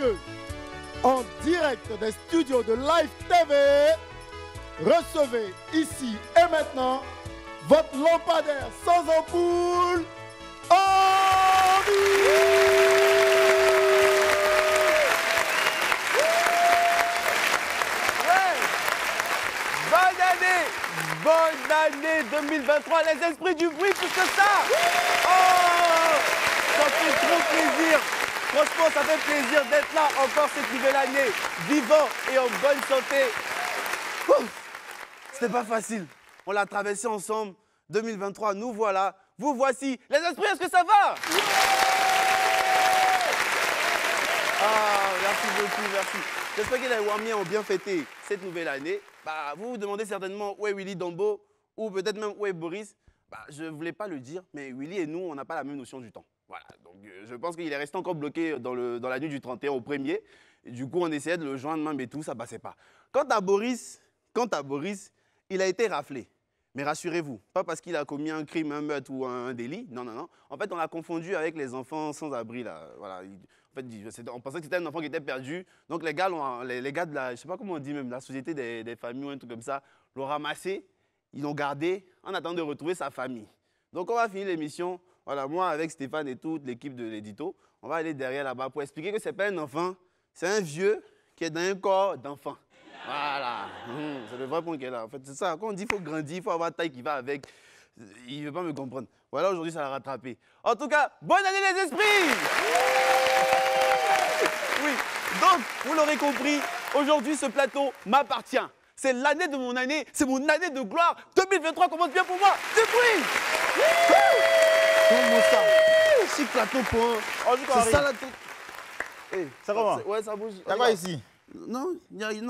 messieurs, en direct des studios de Live TV, recevez ici et maintenant votre lampadaire sans ampoule, Henri! Bonne année 2023, les esprits du bruit, plus que ça. Oh, ça fait trop plaisir. Franchement, ça fait plaisir d'être là encore cette nouvelle année, vivant et en bonne santé. C'était pas facile. On l'a traversé ensemble. 2023, nous voilà. Vous voici. Les esprits, est-ce que ça va? Ah, merci beaucoup, merci. J'espère que les Wamiens ont bien fêté cette nouvelle année. Bah, vous vous demandez certainement où est Willy Dombo ou peut-être même où est Boris. Bah, je ne voulais pas le dire, mais Willy et nous, on n'a pas la même notion du temps. Voilà, donc je pense qu'il est resté encore bloqué dans la nuit du 31 au 1er. Et du coup, on essayait de le joindre même et tout, ça ne passait pas. Quant à Boris, il a été raflé. Mais rassurez-vous, pas parce qu'il a commis un crime, un meurtre ou un délit. Non, non, non. En fait, on l'a confondu avec les enfants sans abri. Là. Voilà. En fait, on pensait que c'était un enfant qui était perdu. Donc, les gars de la, je ne sais pas comment on dit même, la société des familles ou un truc comme ça, l'ont ramassé, ils l'ont gardé en attendant de retrouver sa famille. Donc, on va finir l'émission. Voilà, moi, avec Stéphane et toute l'équipe de l'édito, on va aller derrière là-bas pour expliquer que ce n'est pas un enfant, c'est un vieux qui est dans un corps d'enfant. Voilà, c'est le vrai point qui est là. En fait, c'est ça. Quand on dit qu'il faut grandir, il faut avoir taille qui va avec. Il ne veut pas me comprendre. Voilà, aujourd'hui, ça l'a rattrapé. En tout cas, bonne année les esprits! Oui, donc, vous l'aurez compris, aujourd'hui, ce plateau m'appartient. C'est l'année de mon année, c'est mon année de gloire. 2023 commence bien pour moi. Du bruit! Comment ça? Si plateau pour c'est ça la Hey, ça comment? Ouais, ça bouge. T'as quoi ici? Non, il n'y a rien.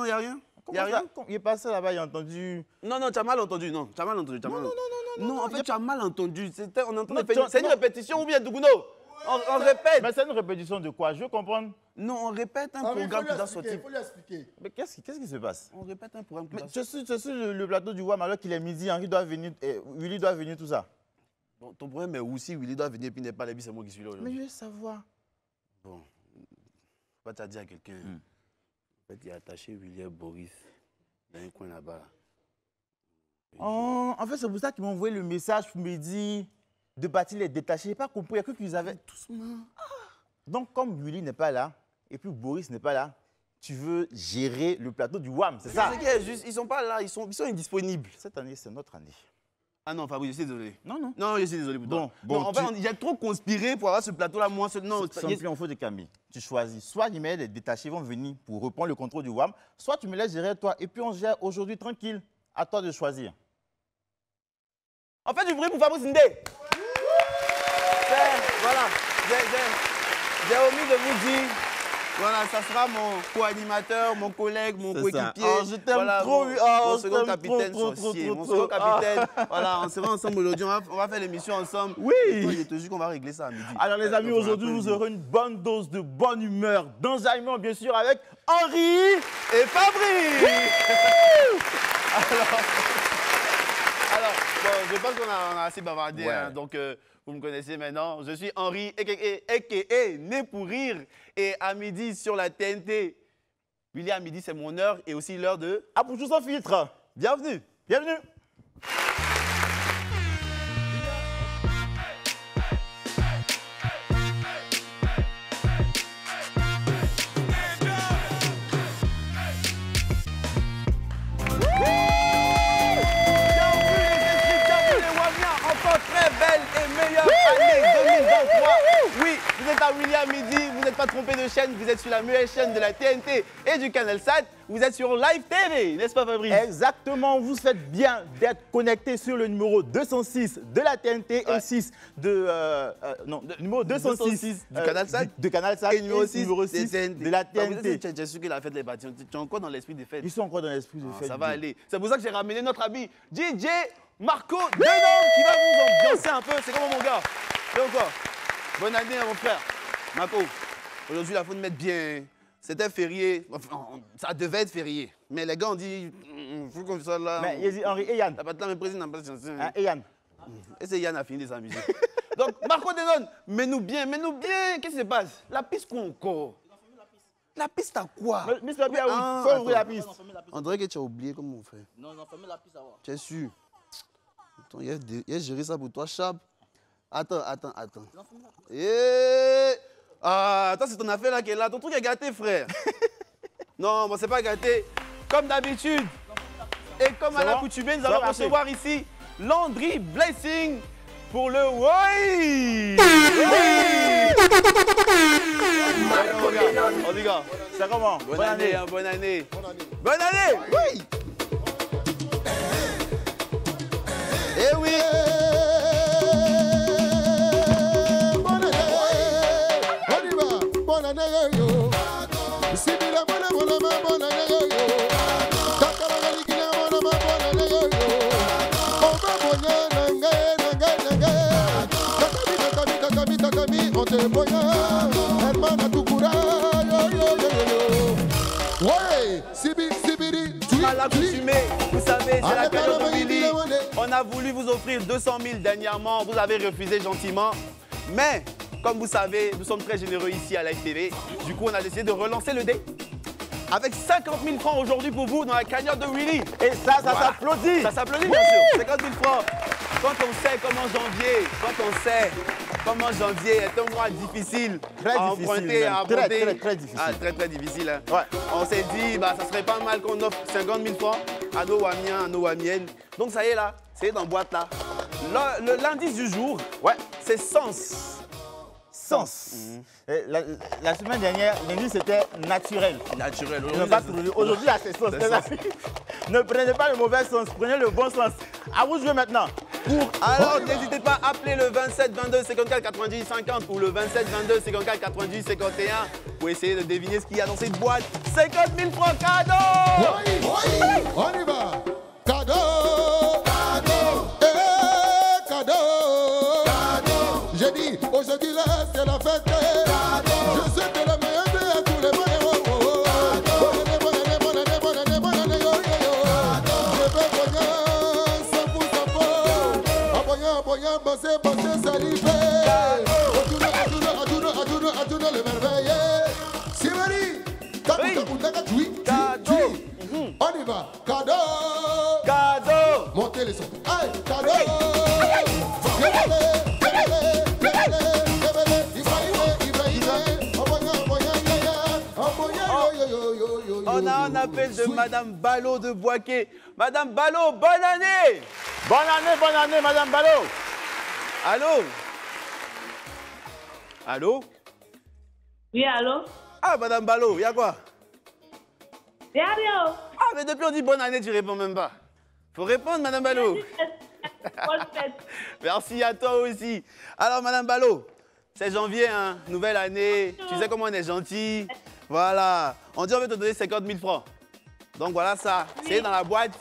Il y a rien? Il est passé là-bas, il a entendu. Non, tu as mal entendu. Non, tu as mal entendu. Non, en fait, tu as mal entendu. C'est une répétition ou bien Douguno? On répète. Mais c'est une répétition de quoi? Je veux comprendre. Non, on répète un programme qui doit sortir. Il faut lui expliquer. Mais qu'est-ce qui se passe? On répète un programme qui doit Je sortir. suis sur le plateau du WAM alors qu'il est midi, Henri doit venir, Willy doit venir, tout ça. Bon, ton problème est aussi Willy doit venir et puis il n'est pas là, c'est moi qui suis là aujourd'hui. Mais je veux savoir. Bon, pas t'as dit à quelqu'un. En fait, il a attaché Willy et Boris dans un coin là-bas. Oh, en fait, c'est pour ça qu'ils m'ont envoyé le message pour me dire de partir les détacher. Je n'ai pas compris. Il y a cru qu'ils avaient. Doucement. Donc, comme Willy n'est pas là et puis Boris n'est pas là, tu veux gérer le plateau du WAM, c'est ça? C'est qui est juste, ils sont pas là, ils sont indisponibles. Cette année, c'est notre année. Ah non, Fabrice, je suis désolé. Non. Non, je suis désolé pour toi. Bon, non, en fait, il y a trop conspiré pour avoir ce plateau-là. Moi, non, sans plus, on faut des Camille. Tu choisis. Soit ils mettent les détachés vont venir pour reprendre le contrôle du WAM, soit tu me laisses gérer toi et puis on gère aujourd'hui tranquille. À toi de choisir. En fait, du bruit pour Fabrice Ndé. Voilà, j'ai omis de vous dire. Voilà, ça sera mon co-animateur, mon collègue, mon coéquipier. Oh, je t'aime trop. Mon second capitaine sorcier. Mon second capitaine. Voilà, on sera ensemble aujourd'hui. On va faire l'émission ensemble. Oui. Je te jure qu'on va régler ça à midi. Alors les amis, aujourd'hui, vous aurez une bonne dose de bonne humeur. D'enjaillement, bien sûr, avec Henri et Fabrice. Alors, bon, je pense qu'on a assez bavardé. Ouais. Hein, donc, vous me connaissez maintenant. Je suis Henri, a.k.a. Né pour rire. Et à midi sur la TNT. Willy, à midi, c'est mon heure et aussi l'heure de... Ah, pour tout sans filtre. Bienvenue. Bienvenue. Vous êtes à William Midi, vous n'êtes pas trompé de chaîne, vous êtes sur la meilleure chaîne de la TNT et du Canal Sat. Vous êtes sur Live TV, n'est-ce pas Fabrice? Exactement, vous faites bien d'être connecté sur le numéro 206 de la TNT et 6 de... numéro 206 du Canal Sat. De Canal Sat et numéro 6 de la TNT. Tu es sûr qu'il a fait les bâtiments, tu es encore dans l'esprit des fêtes. Ils sont encore dans l'esprit des fêtes. Ça va aller. C'est pour ça que j'ai ramené notre ami DJ Marco Denon qui va vous ambiancer un peu. C'est comment mon gars? Et encore. Bonne année mon frère. Marco, aujourd'hui il faut nous mettre bien. C'était férié. Enfin, ça devait être férié. Mais les gars ont dit, il faut qu'on soit là. Mais il dit Henri et Yann. T'as pas de temps, mais président n'a pas de chance. Et Yann. Et c'est Yann a fini de s'amuser. Donc Marco Denon, mets-nous bien. Qu'est-ce qui se passe? La piste quoi encore? La piste à quoi? Mr. Pierre, oui, Ah, faut ouvrir la attends. piste. On dirait que tu as oublié comment on fait. Non, fermez la piste avant. Tu es sûr? Attends, il a géré ça pour toi, Chab. Attends. Ah, attends, c'est ton affaire là qui est là. Ton truc est gâté, frère. Non, bon, c'est pas gâté. Comme d'habitude. Et comme à l'accoutumée, nous allons recevoir ici Landry Blessing pour le oui. On dit gars. C'est comment? Bonne année, hein, bonne année. Bonne année. Oui. Eh oui. Bonne année, yo. Sibila, bonne année, yo. Takara, Galikina, bonne année, yo. Oba, Takami, on te boya. Hermana, Tukura, yo. Ouais, Sibiri, À l'accoutumée, vous savez, c'est la période de Willy. On a voulu vous offrir 200 000 dernièrement, vous avez refusé gentiment. Mais, comme vous savez, nous sommes très généreux ici à Live TV. Du coup, on a décidé de relancer le dé. Avec 50 000 francs aujourd'hui pour vous dans la cagnotte de Willy. Et ça s'applaudit. Ça s'applaudit, bien sûr. 50 000 francs. Quand on sait comment janvier est un mois difficile Très à difficile, emprunter, à emprunter. très difficile. Ah, très difficile. Hein. Ouais. On s'est dit, bah, ça serait pas mal qu'on offre 50 000 francs à nos Wamiens, à nos Wamiennes. Donc ça y est là, c'est dans la boîte là. L'indice du jour, Ouais. c'est sens. Et la semaine dernière, l'indice c'était naturel. Naturel. Aujourd'hui, là, c'est sens. Ne prenez pas le mauvais sens, prenez le bon sens. À vous de jouer maintenant. Alors, n'hésitez pas à appeler le 27 22 54 90 50 ou le 27 22 54 90 51 pour essayer de deviner ce qu'il y a dans cette boîte. 50 000 francs cadeaux! Oui, on y va. Cadeau, cadeau. J'ai dit, aujourd'hui là, c'est la fête. Je souhaite la meilleure à tous les bons. Bonne année, yo. Je veux Boyan, sans fou, sans faux. Boyan, bosser, saliver. Aduna, le merveilleux. C'est Marie. Cadeau. On y va. Cadeau. Cadeau! Montez les sons. Aïe, cadeau. On a un appel de Madame Ballot de Boaké. Madame Ballot, bonne année! Bonne année, Madame Ballot. Allô? Allô? Oui, allô? Ah, Madame Ballot, y'a quoi? Y'a rien. Ah, mais depuis on dit bonne année, tu réponds même pas. Faut répondre, Madame Ballot. Bonne fête. Merci à toi aussi. Alors, Madame Ballot, c'est janvier, hein, nouvelle année. Tu sais comment on est gentil. Voilà. On dit on veut te donner 50 000 francs. Donc voilà ça. C'est dans la boîte.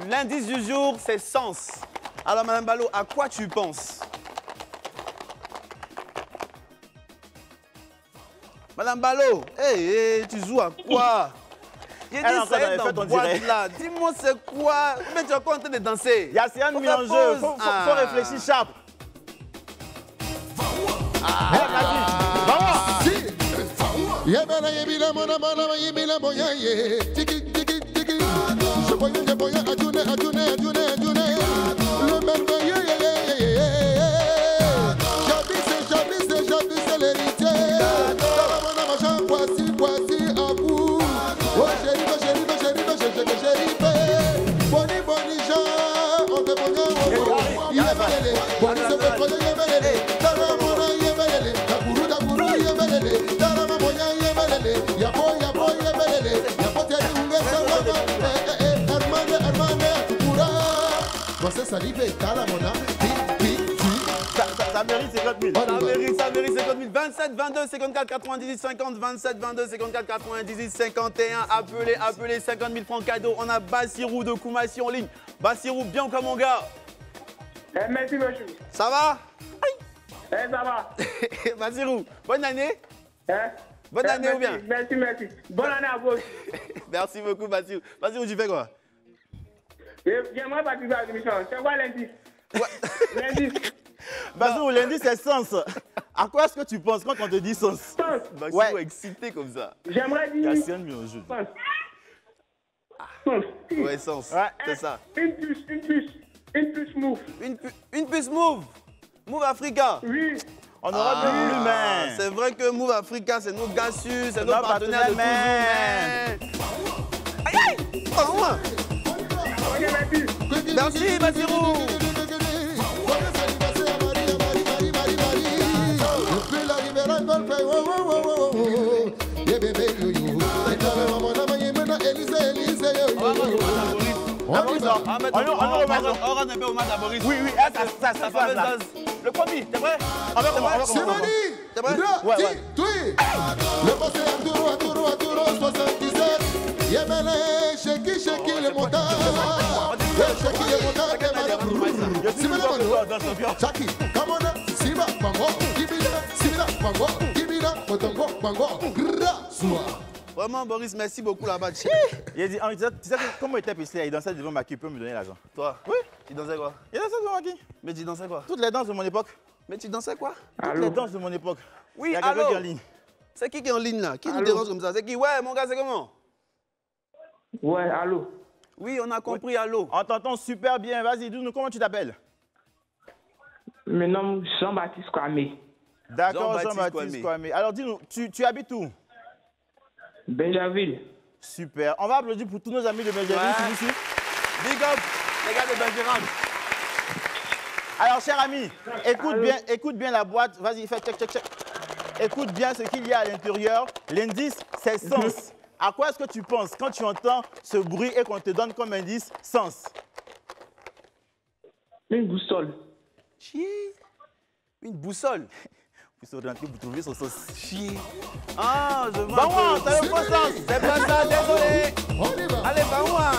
L'indice du jour, c'est sens. Alors, Madame Ballot, à quoi tu penses? Madame Ballot, tu joues à quoi? Il dit ça est dans la boîte là. Dis-moi c'est quoi? Mais tu es encore en train de danser. Il y a Sian mis en jeu. Faut réfléchir sharp. Ça mérite 50 000. Ça mérite 50 000. 27 22 54 98 50. 27 22 54 98 51. Appelez 50 000 francs cadeaux. On a Bassirou de Koumassi en ligne. Bassirou, bien comme mon gars. Merci, monsieur. Ça va? Ça va. Bassirou, bonne année. Hein? Bonne année ou bien? Merci. Bonne année à vous aussi. Merci beaucoup, Bassirou. Bassirou, tu fais quoi? J'aimerais participer à l'émission. C'est quoi l'indice? Ouais. L'indice. Bassirou, l'indice c'est sens. À quoi est-ce que tu penses quand on te dit sens? Sens. Maximo Ouais. excité comme ça. J'aimerais Il y a dire 5 millions de jeux. sens. Sens. Ouais, sens. Ouais. C'est ça. Une puce move. Une puce Move. Move Africa. Oui. On aura bien voulu, mais. C'est vrai que Move Africa, c'est nos gars sûrs, c'est nos nos partenaires de toujours. partenaires, Mais... Aïe, aïe. Oh, loin. Ok, merci. Merci, Bassirou. On rend un peu hommage à Boris. Oui, ça fameuse danse. Le premier, t'es prêt? On va commencer. C'est Mani. T'es prêt? Ouais. Le boss est à Touro, 77. Yemele, Sheki, le montant. Sheki, le montant. Simela, Mano. Jackie, come on, Siba, Bango, Sibila, Bango, Kibila, Potongo, Bango, Gra, Soua. Vraiment, Boris, merci beaucoup là-bas. Il a dit, tu sais comment il était Presley? Il dansait devant Maki, peut me donner l'argent. Toi? Oui. Tu dansais quoi? Il dansait devant Maki. Mais tu dansais quoi? Toutes les danses de mon époque. Mais tu dansais quoi? Toutes les danses de mon époque. Oui, Il y a quelqu'un allô? qui est en ligne. C'est qui est en ligne là? Qui nous Allô? dérange comme ça? C'est qui? Ouais, mon gars, c'est comment? Ouais, allô. Oui, on a compris, allô. On t'entend super bien. Vas-y, dis-nous comment tu t'appelles. Mon nom Jean-Baptiste Kwame. D'accord, Jean-Baptiste Jean-Baptiste Kwame. Kwame. Alors dis-nous, tu habites où? Benjaville. Super. On va applaudir pour tous nos amis de Benjamin, Ouais. s'il vous plaît. Big up, les gars de Bergeron. Alors, cher ami, écoute bien la boîte. Vas-y, fais check. Écoute bien ce qu'il y a à l'intérieur. L'indice, c'est sens. À quoi est-ce que tu penses quand tu entends ce bruit et qu'on te donne comme indice sens? Une boussole. Chier. Une boussole. Vous trouvez son sens. Chier. Ah, je vois. Bon, t'as le bon sens. C'est pas ça, désolé. On y va. Allez, bah moi.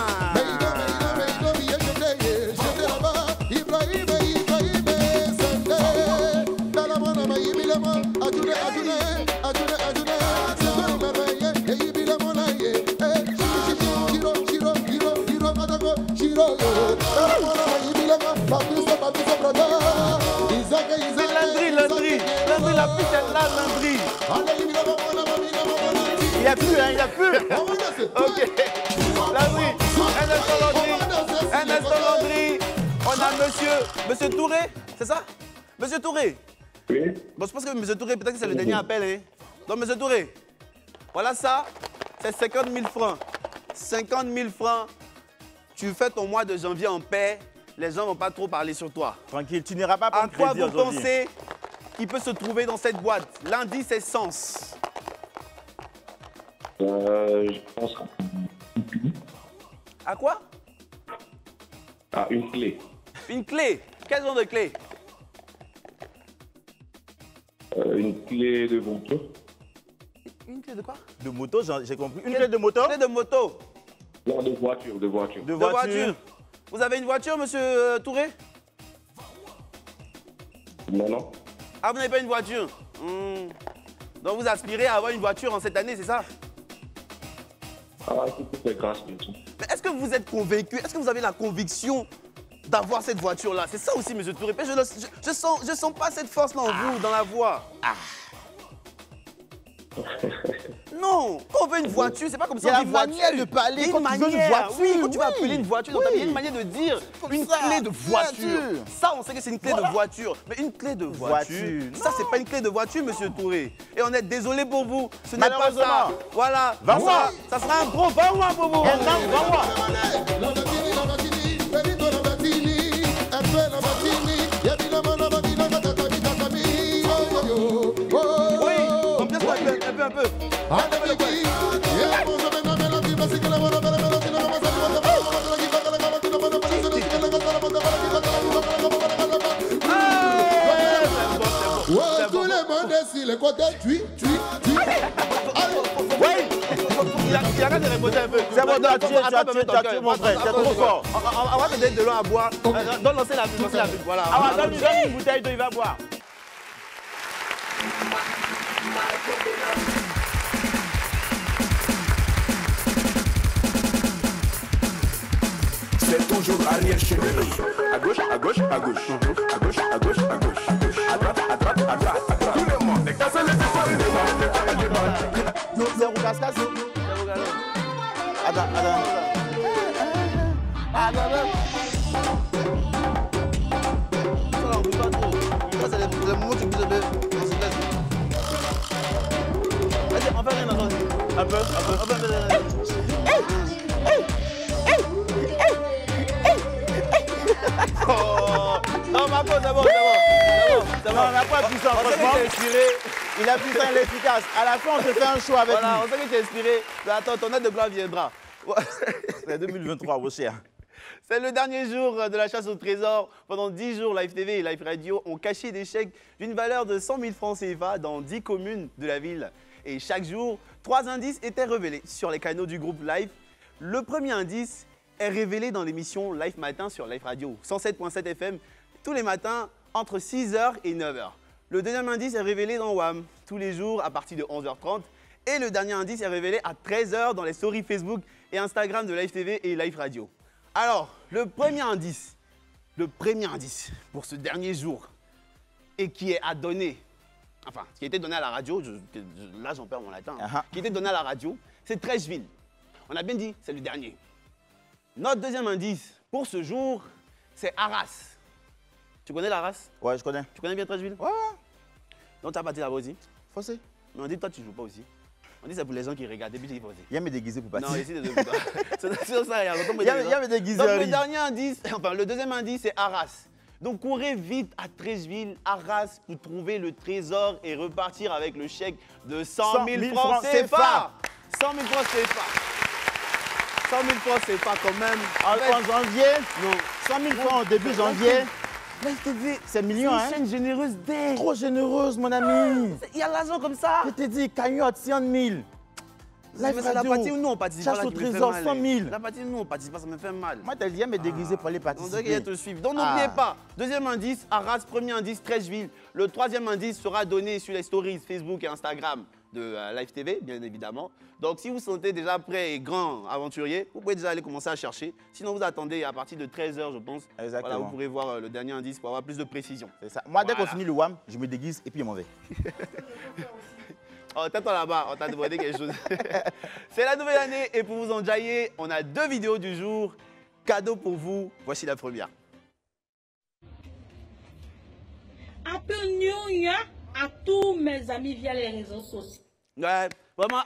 Landry, la pute est là, Landry. Il n'y a plus, hein, il n'y a plus. Ok. Landry, un instant Landry. On a monsieur Touré, c'est ça? Monsieur Touré. Oui. Bon, je pense que monsieur Touré, peut-être que c'est le dernier appel. Hein? Donc, monsieur Touré, voilà ça, c'est 50 000 francs. 50 000 francs, tu fais ton mois de janvier en paix, les gens ne vont pas trop parler sur toi. Tranquille, tu n'iras pas À prendre quoi crédit vous aujourd'hui. pensez qu'il peut se trouver dans cette boîte? Lundi, c'est sens. Je pense À quoi? à une clé. Une clé. Quel genre de clé? Une clé de voiture. Une clé de quoi? De moto, j'ai compris. Une clé de moto? Clé de moto. Non, de voiture. De De voiture. Vous avez une voiture, monsieur Touré? Non. Ah, vous n'avez pas une voiture? Donc vous aspirez à avoir une voiture en cette année, c'est ça? Ah, c'est grâce bien sûr. Mais est-ce que vous êtes convaincu? Est-ce que vous avez la conviction d'avoir cette voiture-là? C'est ça aussi, monsieur Touré. Je sens pas cette force-là en vous, dans la voix. Non, quand on veut une voiture, c'est pas comme ça. Il y a on dit la voiture. manière de parler Il y a quand une tu veux une manière. voiture, Oui, quand tu vas oui. appeler une voiture, dans ta vie, il y a une Oui. manière de dire une ça, clé de voiture. voiture. Ça, on sait que c'est une clé Voilà. de voiture. Mais une clé de voiture, ça, c'est pas une clé de voiture, monsieur Touré. Et on est désolé pour vous. Ce n'est pas ça. Malheureusement. Voilà. Va-moi. Ça sera un gros va-moi pour vous. Oui, ambiance un peu. Tout le monde est sur le côté, tu. Oui, il arrête de répondre un peu. C'est bon, tu as tué, mon frère, c'est trop fort. On va te donner de l'eau à boire. Donne lancer la pub, Voilà. Ah, donne une bouteille d'eau, il va boire. C'est toujours arrière chez lui. À gauche, à gauche, à gauche. À gauche, à gauche, à gauche. À droite, à droite, à droite, à droite. Ça Non, va. on n'a pas tout ça, On sait que franchement. tu es inspiré. Il a plus ça, il est efficace. À la fin, on se fait un show avec Voilà, on lui. sait que tu es inspiré. Mais attends, ton heure de gloire viendra. C'est 2023, vos chers. C'est le dernier jour de la chasse au trésor. Pendant 10 jours, Live TV et Live Radio ont caché des chèques d'une valeur de 100 000 francs CFA dans 10 communes de la ville. Et chaque jour, 3 indices étaient révélés sur les canaux du groupe Live. Le premier indice est révélé dans l'émission Live Matin sur Live Radio, 107.7 FM, tous les matins entre 6h et 9h. Le deuxième indice est révélé dans WAM, tous les jours à partir de 11h30. Et le dernier indice est révélé à 13h dans les stories Facebook et Instagram de Live TV et Live Radio. Alors, le premier indice pour ce dernier jour, et qui est à donner, enfin, qui a été donné à la radio, là j'en perds mon latin, qui a été donné à la radio, c'est Treichville. On a bien dit, c'est le dernier. Notre deuxième indice pour ce jour, c'est Arras. Tu connais l'Arras? Ouais, je connais. Tu connais bien Treichville? Ouais. Donc tu as parti là-bas aussi? Fossé. Mais on dit, toi tu joues pas aussi. On dit, c'est pour les gens qui regardent, et puis ils font aussi. Il y a mes déguisés pour partir. Non, ici, désolé. C'est ça, il y a longtemps. Il y a mes déguisés. Donc le dernier indice, enfin le deuxième indice, c'est Arras. Donc courez vite à Treichville, Arras, pour trouver le trésor et repartir avec le chèque de 100 000 francs CFA. 100 000 francs CFA. 100 000 francs CFA quand même. En janvier, Non. 100 000 francs au début janvier. Live TV, C'est million, hein? une chaîne généreuse dès. Trop généreuse, mon ami. Il y a l'argent comme ça. Je t'ai dit, cagnotte, 100 000. Mais Live c'est la radio. partie où nous on participe Chasse pas là au qui me fait trésor, mal, 100 000. La partie où nous on participe pas, ça me fait mal. Moi, t'as dit, il y a mes déguisés pour aller On dirait qu'il y a participer. te suivre. Donc n'oubliez pas, deuxième indice, Arras, premier indice, Treichville. Le troisième indice sera donné sur les stories Facebook et Instagram de Live TV, bien évidemment. Donc si vous sentez déjà prêt et grand aventurier, vous pouvez déjà aller commencer à chercher. Sinon, vous attendez à partir de 13h, je pense. Exactement. Voilà, vous pourrez voir le dernier indice pour avoir plus de précision. C'est ça. Moi, dès qu'on Voilà. finit le WAM, je me déguise et puis je m'en vais. Oh, t'attends là-bas, on t'a demandé quelque chose. C'est la nouvelle année et pour vous enjailler, on a 2 vidéos du jour. Cadeau pour vous, voici la première. Happy New Year à tous mes amis via les réseaux sociaux. Ouais, vraiment,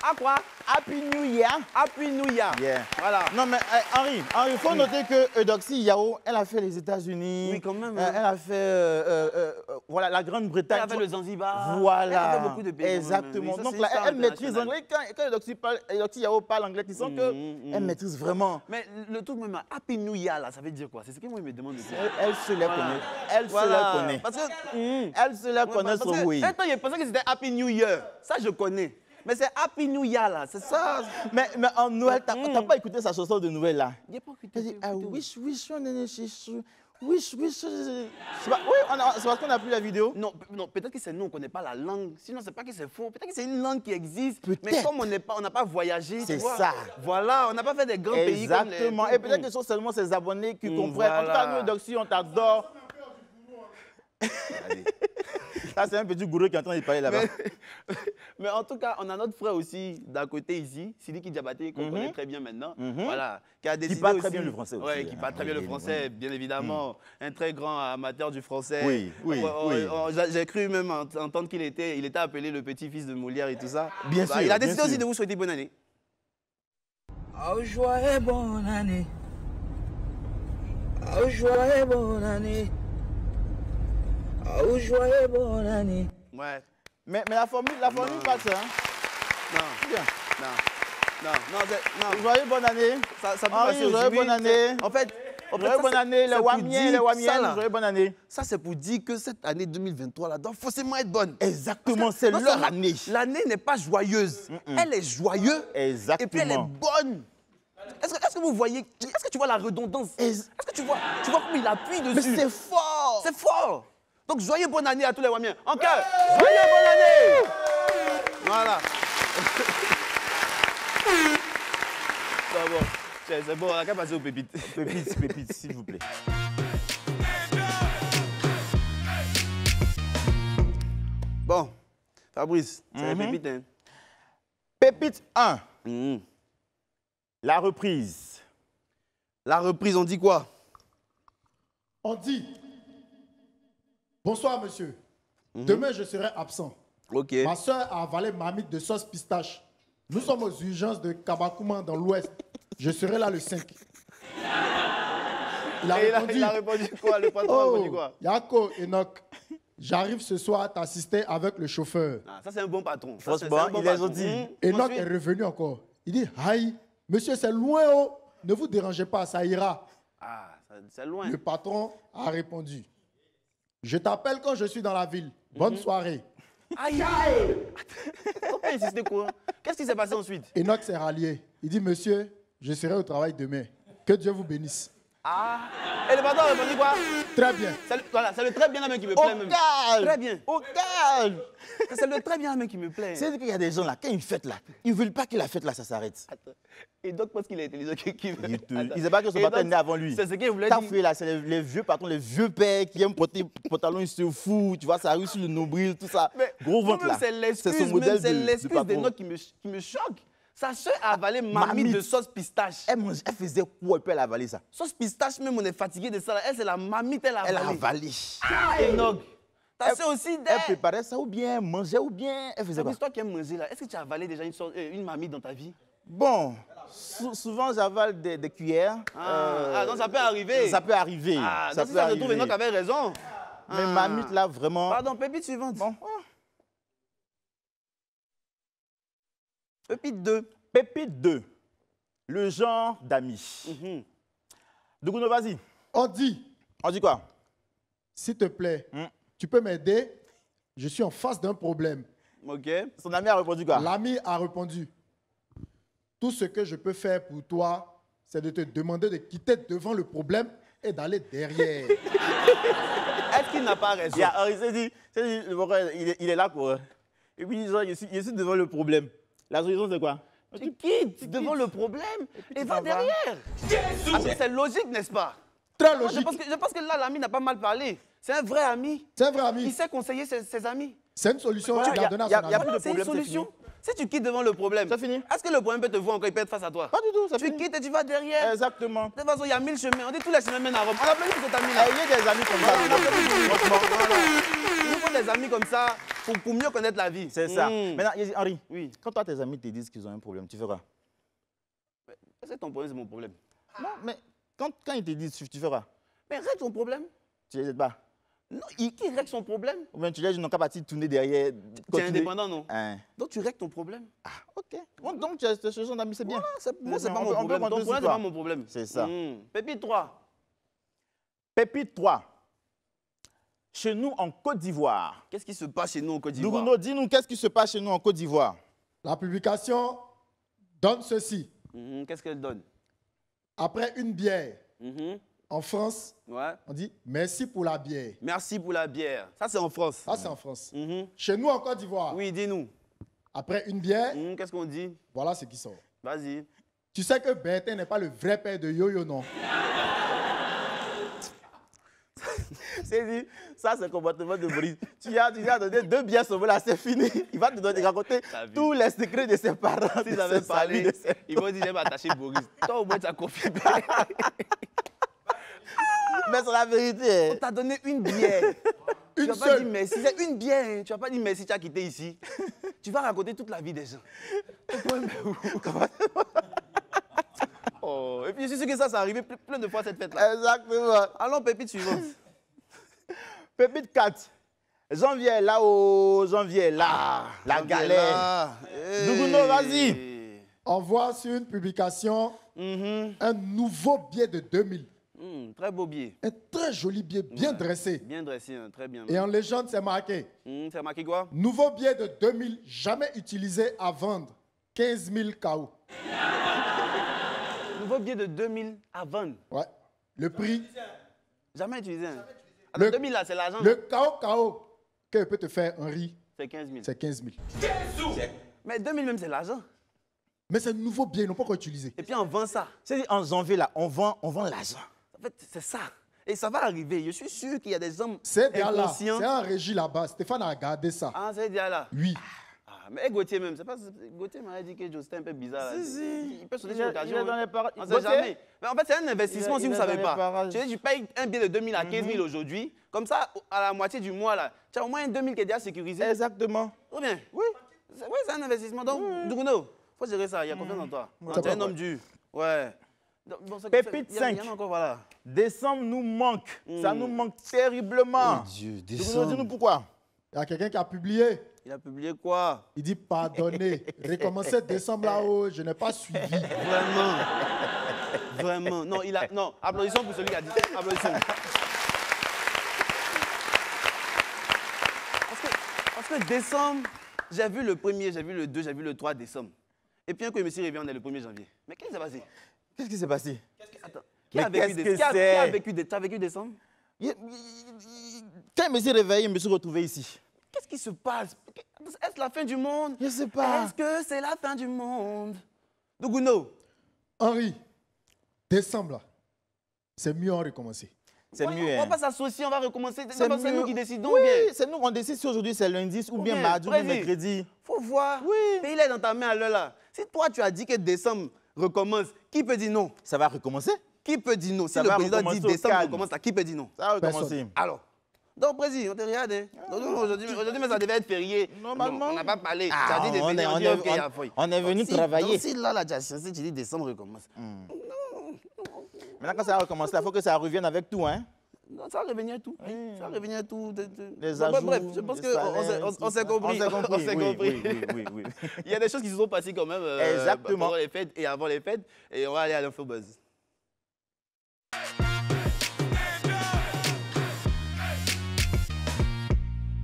à quoi? Happy New Year. Happy New Year. Yeah. Voilà. Non, mais Henri, il faut noter que Eudoxie Yao, elle a fait les États-Unis. Oui, quand même, Elle a fait voilà, la Grande-Bretagne. Elle a fait le Zanzibar. Voilà. Elle a fait beaucoup de pays. Exactement. Oui, ça, Donc c'est là, ça, elle maîtrise international. l'anglais. Quand Eudoxie Yao parle anglais, tu sens qu'elle maîtrise vraiment. Mais le truc même, Happy New Year, là, ça veut dire quoi? C'est ce que moi, il me demande de dire. Elle se la connaît. Elle se la connaît. Parce que. Elle se la connaît son oui. Attends, il pensait que c'était Happy New Year. Ça, je connais. Mais c'est Happy New Year, là. C'est ça. Mais en Noël, t'as pas écouté sa chanson de Noël là? Il n'y a pas que Elle dit, I wish, on est chez wish. C'est pas- oui, c'est parce qu'on n'a plus la vidéo. Non, peut-être que c'est nous, on ne connaît pas la langue. Sinon, c'est pas que c'est faux. Peut-être que c'est une langue qui existe. Mais Peut-être. comme on n'a pas voyagé, C'est tu vois, ça. Voilà, on n'a pas fait des grands pays comme les... Exactement. Et peut-être que ce sont seulement ses abonnés qui comprennent. En tout cas, voilà. nous, Doxy, on t'adore. Ça, c'est un petit gourou qui est en train de parler là-bas. Mais en tout cas, on a notre frère aussi d'à côté ici, Sidiki Diabaté, qu'on connaît très bien maintenant. Voilà, qui a décidé parle aussi, très bien le français aussi, Ouais, qui hein. parle très bien le Oui, français, bien évidemment. Un très grand amateur du français. Oui, oui, oui. J'ai cru même entendre qu'il était appelé le petit-fils de Molière et tout ça. Bien sûr, Il a décidé bien aussi sûr. de vous souhaiter bonne année. Oh, joyeux bonne année. Oh, joyeux bonne année. Oh, joyeux bonne année. Ouais. Mais la formule passe, hein? Non, Bien. non. Joyeux bonne année. Ça peut Henri, passer aussi, joyeux oui. bonne année. En fait, Joyeux ça, bonne c'est- année, c'est les pour Wamiens, dire les ça, Wamiennes, là. joyeux bonne année. Ça, c'est pour dire que cette année 2023 là doit forcément être bonne. Exactement, c'est Non leur seulement année. L'année n'est pas joyeuse. Elle est joyeuse. Exactement. Et puis elle est bonne. Est-ce que vous voyez, est-ce que tu vois la redondance? Est-ce que tu vois comment il appuie Mais dessus? c'est fort. C'est fort. Donc joyeux bonne année à tous les Wamiens. En cœur. Joyeux bonne année. Voilà. C'est bon, on a qu'à passer aux pépites. Pépites, s'il vous plaît. Bon, Fabrice, c'est les pépites, hein? Pépite 1, la reprise. La reprise, on dit quoi? On dit bonsoir monsieur. Demain je serai absent. Ok. Ma soeur a avalé marmite de sauce pistache. Nous sommes aux urgences de Kabakouma dans l'ouest. Je serai là le 5. Il a répondu. Il a répondu quoi? Le patron a répondu Oh, quoi? Yako, Enoch, j'arrive ce soir t'assister avec le chauffeur. Ah, ça, c'est un bon patron. Ça, Franchement, c'est un bon il est patron. gentil. Enoch Ensuite- est revenu encore. Il dit, aïe, monsieur, c'est loin, oh. Ne vous dérangez pas, ça ira. Ah, c'est loin. Le patron a répondu, je t'appelle quand je suis dans la ville. Bonne soirée. Aïe, aïe. Pourquoi insister quoi? Qu'est-ce qui s'est passé ensuite? Enoch s'est rallié. Il dit, monsieur, je serai au travail demain. Que Dieu vous bénisse. Ah. Et le patron a répondu quoi? Très bien. Voilà, c'est le très bien même qui me Au plaît même. calme. Très bien. Au calme. C'est le très bien même qui me plaît. C'est-à-dire qu'il y a des gens là, quand ils fêtent là, ils ne veulent pas que la fête là, ça s'arrête. Attends. Et donc, parce qu'il est intelligent, qui veut. Il ne sait pas que son patron est né avant lui. C'est ce qu'il voulait T'as dire. fouillé là, c'est les vieux patrons, les vieux pères qui aiment porter pantalon, ils se foutent, tu vois, ça arrive sur le nombril, tout ça. Mais Gros ventre là. C'est l'excuse, son modèle c'est de l'excuse des patron. notes qui me choque. Sa soeur a avalé mamie Mamie. de sauce pistache. Elle faisait quoi, elle peut avaler ça. Sauce pistache, même on est fatigué de ça. Là. Elle, c'est la mamie, elle a Elle a avalé. avalé. Enoch, ta soeur aussi, Elle préparait ça ou bien, mangeait ou bien, elle faisait quoi? c'est toi qui aimes manger là. Est-ce que tu as avalé déjà une mamie dans ta vie? Bon, souvent j'avale des cuillères. Donc ça peut arriver. Ça peut arriver. Ah, ça donc si peut ça se arriver. trouve, Enoch avait raison. Mais mamite là, vraiment. Pardon, pépite suivante. Bon. Pépite 2. Pépite 2. Le genre d'amis. Dougouno, vas-y. On dit, On dit quoi? s'il te plaît, tu peux m'aider? Je suis en face d'un problème. Ok. Son ami a répondu quoi? L'ami a répondu, tout ce que je peux faire pour toi, c'est de te demander de quitter devant le problème et d'aller derrière. Est-ce qu'il n'a pas raison? Il s'est dit, il est là quoi. Et puis il dit, je suis devant le problème. La solution c'est quoi? Tu quittes devant le problème et tu va t'en vas. derrière. Ah, mais c'est logique, n'est-ce pas? Très Moi, logique. je pense que là, l'ami n'a pas mal parlé. C'est un vrai ami. C'est un vrai Il ami. sait conseiller ses amis. C'est une solution Voilà, que tu as donnée à y a- son y a ami. plus de C'est une problème, c'est solution. Si tu quittes devant le problème, C'est fini. est-ce que le problème peut te voir encore, il peut être face à toi? Pas du tout, c'est Tu fini. quittes et tu vas derrière. Exactement. De toute façon, il y a 1000 chemins. On dit tous les chemins mènent à Rome. On applaudit pour cet ami-là. Il y a des amis comme ça. Il nous faut des amis comme ça pour mieux connaître la vie. C'est ça. Maintenant, Henri, Oui. quand toi tes amis te disent qu'ils ont un problème, tu fais quoi? Est-ce que ton problème, c'est mon problème? Non, mais quand ils te disent, tu fais quoi? Mais règle ton problème. Tu les aides pas? Non, qui règle son problème? Ou bien tu les n'ont qu'à partir tourner derrière. Tu es continuer. indépendant, non? Hein. Donc tu règles ton problème. Ah, ok. Bon, donc tu as ce genre d'amis, c'est bien. Moi, c'est On pas peut- mon on peut problème. Ton compter sur problème, c'est toi. pas mon problème. C'est ça. Pépite 3. Pépite 3. Chez nous en Côte d'Ivoire. Qu'est-ce qui se passe chez nous au Côte d'Ivoire? Dougouno, dis-nous qu'est-ce qui se passe chez nous en Côte d'Ivoire? La publication donne ceci. Qu'est-ce qu'elle donne? Après une bière, en France, Ouais. on dit merci pour la bière. Merci pour la bière. Ça, c'est en France. Ça, c'est en France. Chez nous, en Côte d'Ivoire, Oui, dis-nous. après une bière, Qu'est-ce qu'on dit? voilà ce qui sort. Vas-y. Tu sais que Bertin n'est pas le vrai père de Yo-Yo, non? C'est dit, ça c'est le comportement de Boris. Tu as donné 2 bières sauvées là, c'est fini. Il va te raconter T'as vu. tous les secrets de ses parents. S'ils de avaient ses parlé, amis, de ses- ils vont dire j'aime attacher Boris. Toi, au moins, tu as confié. Mais c'est la vérité. On t'a donné une bière. Tu Une n'as pas dit seule. merci. C'est une bière. Hein. Tu n'as pas dit merci, tu as quitté ici. Tu vas raconter toute la vie des gens. Le problème est où? Oh, et puis je suis sûr que ça est arrivé plein de fois cette fête-là. Exactement. Allons, pépite suivante. Pépite 4. Janvier est là, oh, janvier est là. La galère. Dougouno, vas-y. On voit sur une publication un nouveau billet de 2000. Très beau billet. Un très joli billet, bien dressé. Bien dressé, hein, très bien. Et en légende, c'est marqué C'est marqué quoi? nouveau billet de 2000, jamais utilisé à vendre. 15 000 KO. Nouveau billet de 2000 à vendre. Ouais. Le prix, Jamais utilisé. Hein. Le- 2000 là, c'est l'argent. le KO que peut te faire Henri, C'est 15 000. c'est 15 000. Mais 2000 même, c'est l'argent. Mais c'est un nouveau billet, ils n'ont pas encore utilisé. Et puis on vend ça. C'est-à-dire, en janvier, là, on vend l'argent. En fait, c'est ça. Et ça va arriver. Je suis sûr qu'il y a des hommes C'est déjà là, inconscients. c'est en régie là-bas. Stéphane a regardé ça. Ah, c'est déjà là. Oui. Ah, mais Gauthier même, c'est pas Gauthier m'a dit que c'était un peu bizarre. Là. Il peut sauter sur l'occasion. Il est dans les parages. On ne sait jamais. Mais en fait, c'est un investissement si Il vous est ne savez dans les pas. parages. Tu payes un billet de 2000 à 15 000 aujourd'hui. Comme ça, à la moitié du mois, là, tu as au moins 2000 qui est déjà sécurisé. Exactement. Très bien. Oui. C'est un investissement. Donc, Dougouno, il faut gérer ça. Il y a confiance en toi. Ça Tu es va, un homme ouais. dur. Ouais. Bon, Pépite il y 5. en a encore, voilà. Décembre nous manque. Ça nous manque terriblement. Oh Dieu, Dis-nous pourquoi. Il y a quelqu'un qui a publié. Il a publié quoi? Il dit pardonnez. Recommencez décembre là-haut, je n'ai pas suivi. Vraiment. Vraiment. Non, il a. Non, applaudissons pour celui qui a dit. Applaudissons. Parce que décembre, j'ai vu le 1er, j'ai vu le 2, j'ai vu le 3 décembre. Et puis, quand le monsieur revient, on est le 1er janvier. Mais qu'est-ce qui s'est passé? Qu'est-ce qui s'est passé? Attends. Mais Qui a vécu décembre? Quand je me suis réveillé, je me suis retrouvé ici. Qu'est-ce qui se passe? Est-ce la fin du monde? Je ne sais pas. Est-ce que c'est la fin du monde? Douguno. Henri, décembre là, c'est mieux en recommencer. C'est Ouais, mieux. On va hein. pas s'associer, on va recommencer. C'est nous qui décidons. Oui, bien. c'est nous qu'on décide si aujourd'hui c'est lundi ou bien bien, mardi ou bien précis. mercredi. Faut voir. Oui. Mais il est dans ta main à l'heure là. Si toi tu as dit que décembre recommence, qui peut dire non? Ça va recommencer? Qui peut dire non? Si Ça le va président dit recommencer au décembre calme. recommence, là, qui peut dire non? Ça va recommencer. Alors. Donc, président, on te regarde. Hein. Aujourd'hui, mais ça devait être férié. Normalement. On n'a pas parlé. Ah, tu as dit de venir, on dit ok, il y a feuille. on est venu travailler. Donc, si là, tu as cherché, tu dis décembre recommence. Maintenant, quand ça va recommencer, il faut que ça revienne avec tout. Hein? Non, ça va revenir à tout. Ça va revenir à tout. Les ajouts, Bref, je pense les salaires, qu'on s'est compris. On s'est compris. Oui. Il y a des choses qui se sont passées quand même Exactement. pendant les fêtes et avant les fêtes. Et on va aller à l'Infobuzz.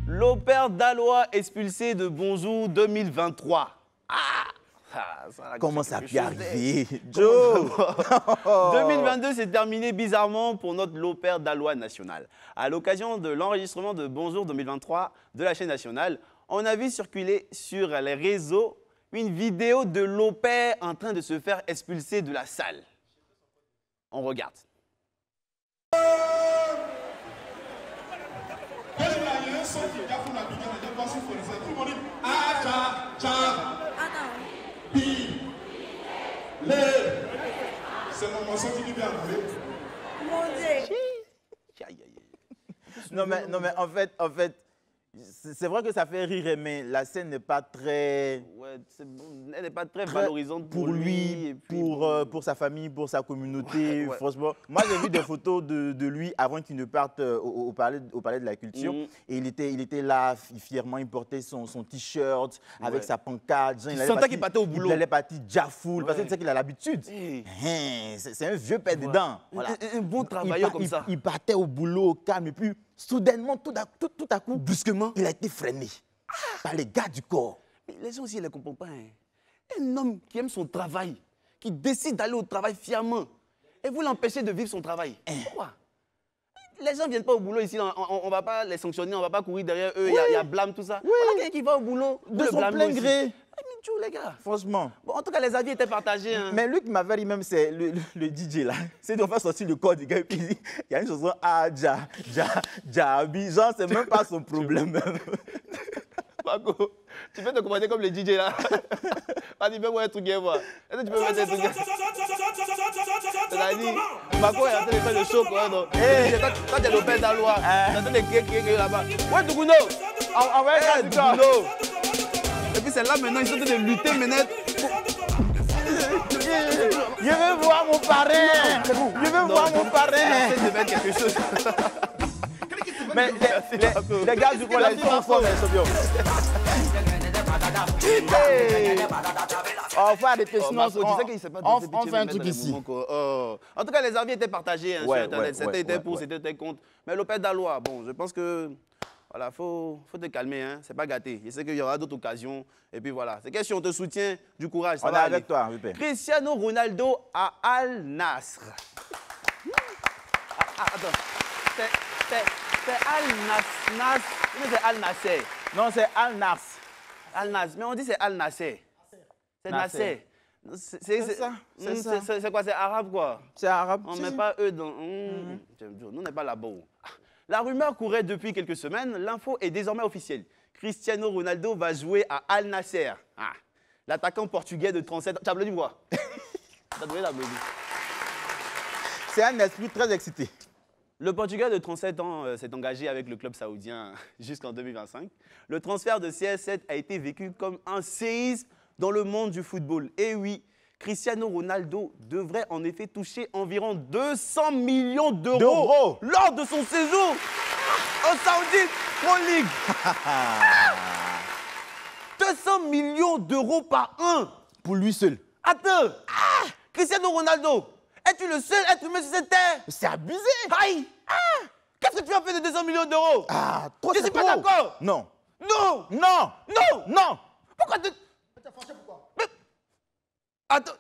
L'opère Dalois expulsé de Bonjour 2023. Comment ça quelque peut chose, arriver, Joe? 2022 s'est terminé bizarrement pour notre L'Opère Dalois national. À l'occasion de l'enregistrement de Bonjour 2023 de la chaîne nationale, on a vu circuler sur les réseaux une vidéo de l'opère en train de se faire expulser de la salle. On regarde. C'est mon morceau qui dit bien. Non, mais en fait, c'est vrai que ça fait rire, mais la scène n'est pas très... Ouais, elle n'est pas très valorisante pour lui, et puis pour sa famille, pour sa communauté. Ouais. Franchement, moi j'ai vu des photos de lui avant qu'il ne parte au palais de la culture. Et il était là, fièrement, il portait son t-shirt avec sa pancarte. Genre, il sentait qu'il partait au boulot. Il allait partir Jafoul, parce que tu sais qu'il a l'habitude. Hey. C'est un vieux père dedans. Voilà. Un bon travailleur comme ça. Il partait au boulot au calme et puis soudainement, tout à coup, brusquement, il a été freiné par les gars du corps. Mais les gens aussi, ils ne les comprennent pas. Hein. Un homme qui aime son travail, qui décide d'aller au travail fièrement, et vous l'empêchez de vivre son travail. Pourquoi? Les gens ne viennent pas au boulot ici, on ne va pas les sanctionner, on ne va pas courir derrière eux, il y a blâme, tout ça. Oui. Voilà quelqu'un qui va au boulot, De son plein gré. Les gars. Franchement. Bon, en tout cas, les avis étaient partagés. Hein. Mais lui qui m'avait dit même, c'est le DJ là. C'est qu'on va sortir le corps du gars et puis il dit, il y a une chanson, genre, c'est même pas son problème. Paco, tu peux te commander comme les DJ là. Vas-y, fais-moi un truc bien, moi. Est-ce que tu peux mettre un truc bien? C'est-à-dire, Paco est en train de faire le show, quoi, non? Quand t'es l'opère Dalois, t'es en train de crier là-bas. Ouais, Douguno! Envoyez Douguno! Et puis c'est là maintenant, ils sont en train de lutter maintenant. Je veux voir mon parrain. Je veux voir mon parrain. J'essaie de mettre quelque chose. Mais les gars du coin là, ils sont forts, ils sont bien. On va arrêter, sinon on fait un truc ici. En tout cas, les avis étaient partagés hein, sur Internet. C'était pour, c'était contre. Mais l'opère Dalois, bon, je pense que voilà, faut te calmer, hein. C'est pas gâté. Je sais qu'il y aura d'autres occasions. Et puis voilà, c'est question, on te soutient, du courage. Ça on va est aller. avec toi, Rupert. Cristiano Ronaldo à Al Nassr. Attends, c'est Al Nassr. C'est Al Nasser. Non, c'est Al Nassr. Al Nassr, mais on dit c'est Al Nasser. C'est Nasser. C'est ça. C'est quoi? C'est arabe quoi? C'est arabe. On ne met pas eux dans. Nous, on n'est pas là-bas. La rumeur courait depuis quelques semaines. L'info est désormais officielle. Cristiano Ronaldo va jouer à Al Nassr. Ah. L'attaquant portugais de 37 ans. Tu applaudis moi? Tu as donné l'applaudissement. C'est un esprit très excité. Le Portugais de 37 ans s'est engagé avec le club saoudien jusqu'en 2025. Le transfert de CR7 a été vécu comme un séisme dans le monde du football. Et oui, Cristiano Ronaldo devrait en effet toucher environ 200 millions d'euros lors de son séjour au Saudi Pro League. 200 millions d'euros par an. Pour lui seul. Attends. Cristiano Ronaldo, es-tu le seul être humain sur cette terre? C'est abusé. Aïe. Qu'est-ce que tu as fait de 200 millions d'euros? Trop, je ne suis pas d'accord. Non. Non. Non. Non. Non. Pourquoi tu... Mais... Attends.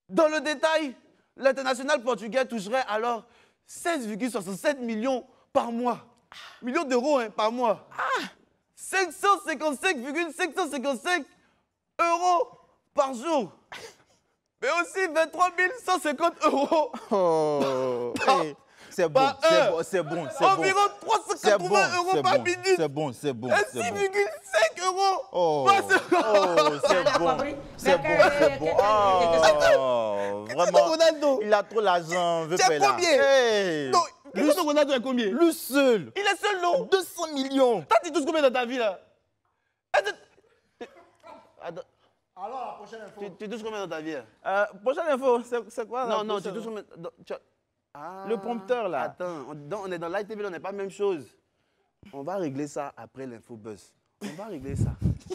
Dans le détail, l'international portugais toucherait alors 16,67 millions par mois. Millions d'euros par mois. 555,555 euros par jour. Mais aussi 23 150 euros. C'est bon, c'est bon. Environ 380 euros par minute. C'est bon. Et 6,5 euros par seconde. C'est bon. Vraiment, Ronaldo, il a trop l'argent. c'est combien? Non, Cristiano Ronaldo est combien? Lui seul. Il est seul, non? 200 millions. Toi, tu touches combien dans ta vie, là? Alors, la prochaine info. Tu touches combien dans ta vie? Prochaine info, c'est quoi? Non, tu touches combien? Le prompteur, là. Attends, on est dans l'ITV, on n'est pas la même chose. On va régler ça après l'info buzz. On va régler ça.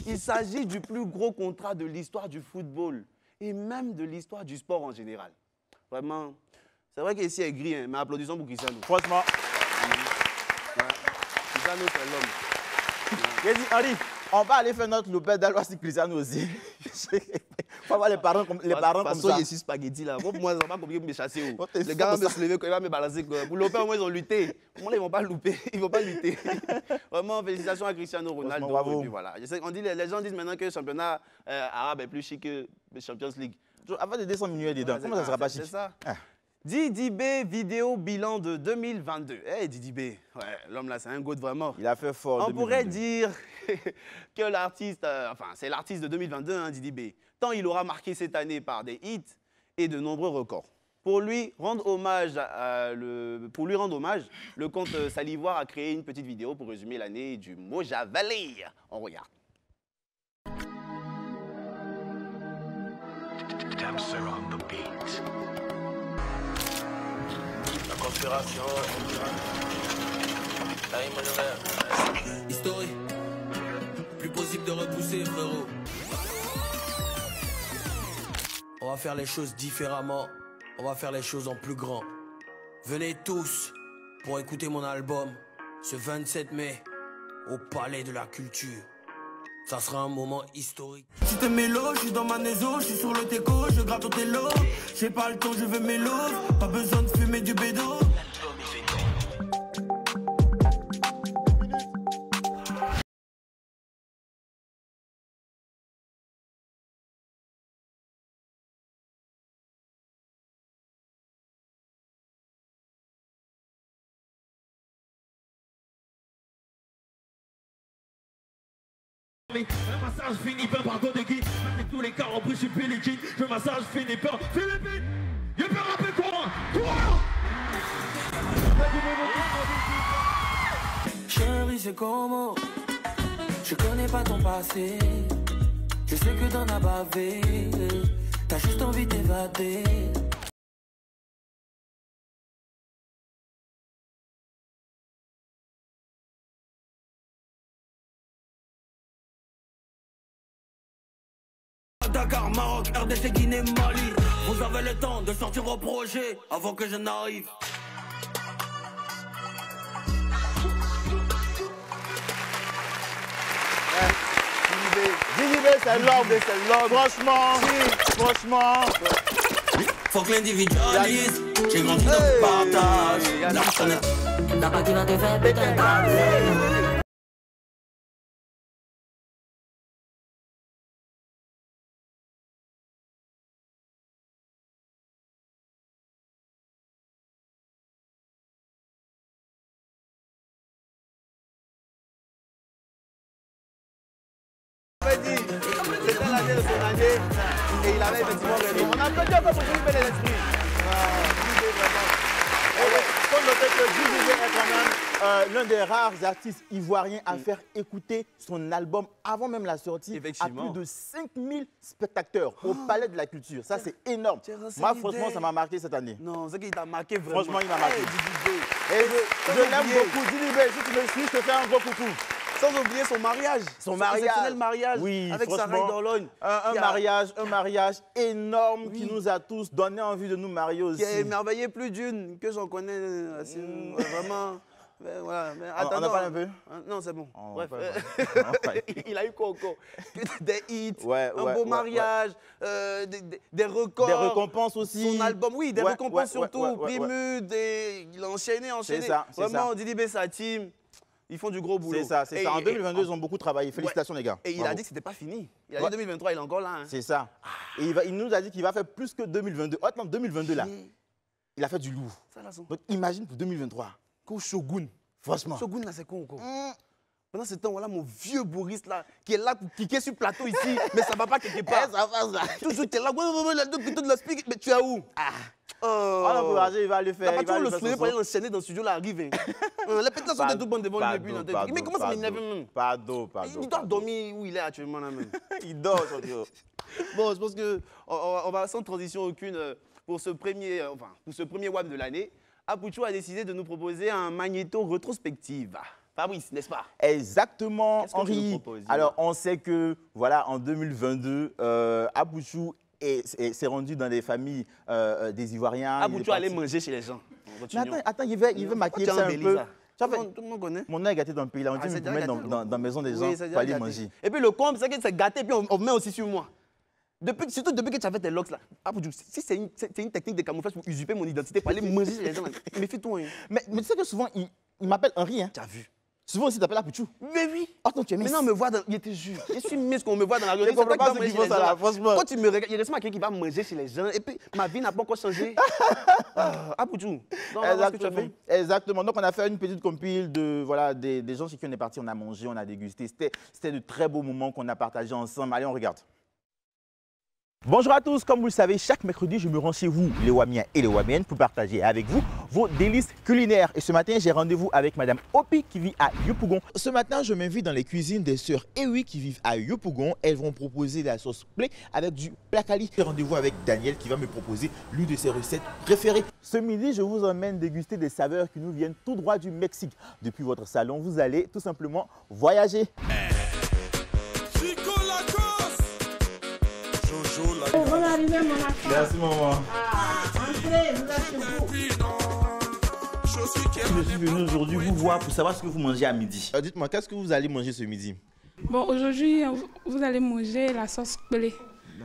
Il s'agit du plus gros contrat de l'histoire du football et même de l'histoire du sport en général. Vraiment, c'est vrai qu'ici est gris, mais applaudissons pour Cristiano. Franchement. Cristiano, c'est l'homme. J'ai dit, Henri, on va aller faire notre loupette d'Alois si Cristiano aussi. Faut avoir les parents comme ça. Ici, spaghetti là. Pour moi, ça va pas compliqué pour me chasser. Les gars vont se lever quand ils vont me balancer. Pour louper, au moins, ils ont lutté. Moi, ils vont pas louper. Ils vont pas lutter. Vraiment, félicitations à Cristiano Ronaldo. Bravo. Et puis, voilà. Les gens disent maintenant que le championnat arabe est plus chic que le Champions League. Avant de 200 millions dedans, comment ça sera pas chic? C'est ça. Didi B, vidéo bilan de 2022. Didi B, l'homme là, c'est un goat vraiment. Il a fait fort. On pourrait dire que l'artiste, c'est l'artiste de 2022, Didi B. Tant il aura marqué cette année par des hits et de nombreux records. Pour lui rendre hommage, le compte Salivoire a créé une petite vidéo pour résumer l'année du Moja Valley. On regarde. Dancer on the beat. La conspiration, History, plus possible de repousser, frérot. On va faire les choses différemment. On va faire les choses en plus grand. Venez tous pour écouter mon album ce 27 mai au Palais de la Culture. Ça sera un moment historique. Si t'es mélo, je suis dans ma maison, je suis sur le teco, je gratte au télo. J'ai pas le temps, je veux mélo, pas besoin de fumer du bédo. Un massage fini par pardon de qui avec tous les cas en plus je suis Philippine. Le massage fini par Philippine. Je peux rapper quoi? Chérie, c'est comment? Je connais pas ton passé. Je sais que t'en as bavé. T'as juste envie d'évader. Dakar, Maroc, RDC, Guinée, Mali. Vous avez le temps de sortir au projet avant que je n'arrive. Didi B, c'est l'homme. Franchement. Faut que l'individualise. J'ai grandi dans le partage. La patine te fait péter un câble. C'était l'année de son année et il avait effectivement raison. On a peut-être un peu pour lui faire l'esprit. Il faut noter que Didi B est quand même l'un des rares artistes ivoiriens à faire écouter son album avant même la sortie à plus de 5000 spectateurs au Palais de la Culture. Ça, c'est énorme. Moi, franchement, ça m'a marqué cette année. Non, c'est qu'il t'a marqué vraiment. Franchement, il m'a marqué. Et je l'aime beaucoup. Didibé, si tu me suis, je te fais un gros coucou. Sans oublier son mariage. Son exceptionnel mariage oui, avec Sarah Dorlogne. Un mariage énorme qui nous a tous donné envie de nous marier aussi. Qui a émerveillé plus d'une que j'en connais. Vraiment. Mais voilà. Mais on en parle un peu? Non, c'est bon. Bref. Il a eu quoi encore? Des hits, un beau mariage, des records. Des récompenses aussi. Son album, oui, des récompenses surtout. Primude, il a enchaîné. C'est ça. Vraiment, Didibé, sa team. Ils font du gros boulot. C'est ça, c'est ça. En 2022, ils ont beaucoup travaillé. Félicitations, les gars. Et il a dit que c'était pas fini. Il a dit 2023, il est encore là. Hein. C'est ça. Et il nous a dit qu'il va faire plus que 2022. Honnêtement, 2022, là, il a fait du lourd. Donc, imagine pour 2023. Qu'au Shogun. Franchement. Shogun, là, c'est quoi encore? Pendant ce temps, voilà mon vieux Boris, là, qui est là pour cliquer sur le plateau ici, mais ça va pas quelque part. Ça va, ça. Toujours, tu es là, mais tu es où? L'encourager, il va le faire. Il va le sourire pour aller l'enchaîner dans le studio, là, arrive. Les petits sont de tout bon devant lui depuis longtemps. Mais comment ça m'énerve même? Pardon. Il doit dormir où il est actuellement là même. Il dort, Jean-Pierre. Bon, je pense qu'on va sans transition aucune pour ce premier WAM de l'année. Apouchou a décidé de nous proposer un magnéto rétrospective. Fabrice, n'est-ce pas? Exactement, Henri. Alors, on sait que, voilà, en 2022, Apouchou s'est rendu dans les familles des Ivoiriens. Apouchou allait manger chez les gens. Mais attends, il veut maquiller ça un peu. Tout le monde connaît. Mon nom est gâté dans le pays, là. On dit me mettre dans la maison des gens pour aller manger. Et puis le comble, c'est que c'est gâté, puis on met aussi sur moi. Surtout depuis que tu as fait tes locks là. Si c'est une technique de camouflage pour usurper mon identité, pour aller manger chez les gens, méfie-toi. Mais tu sais que souvent, il m'appelle Henri. Hein. Tu as vu? Souvent aussi, tu t'appelles Apouchou. Mais oui. Attends, tu es mince. Maintenant, on me voit dans... Il était juste. Je suis mince quand on me voit dans la rue. Je comprends pas ce qu'ils font ça là, franchement. Quand tu me regardes, il reste quelqu'un qui va manger chez les gens. Et puis, ma vie n'a pas encore changé. Apouchou. Exactement. Donc, on a fait une petite compile de, voilà, des gens chez qui on est parti. On a mangé, on a dégusté. C'était de très beaux moments qu'on a partagés ensemble. Allez, on regarde. Bonjour à tous, comme vous le savez, chaque mercredi, je me rends chez vous, les Wamiens et les Wamiennes, pour partager avec vous vos délices culinaires. Et ce matin, j'ai rendez-vous avec Madame Opi qui vit à Yopougon. Ce matin, je m'invite dans les cuisines des sœurs Ewi qui vivent à Yopougon. Elles vont proposer la sauce poulet avec du placali. J'ai rendez-vous avec Daniel qui va me proposer l'une de ses recettes préférées. Ce midi, je vous emmène déguster des saveurs qui nous viennent tout droit du Mexique. Depuis votre salon, vous allez tout simplement voyager. Bonne arrivée, mon enfant. Merci, maman. Entrez, vous êtes beau. Je suis venu aujourd'hui vous voir pour savoir ce que vous mangez à midi. Dites-moi, qu'est-ce que vous allez manger ce midi? Bon, aujourd'hui, vous allez manger la sauce pelée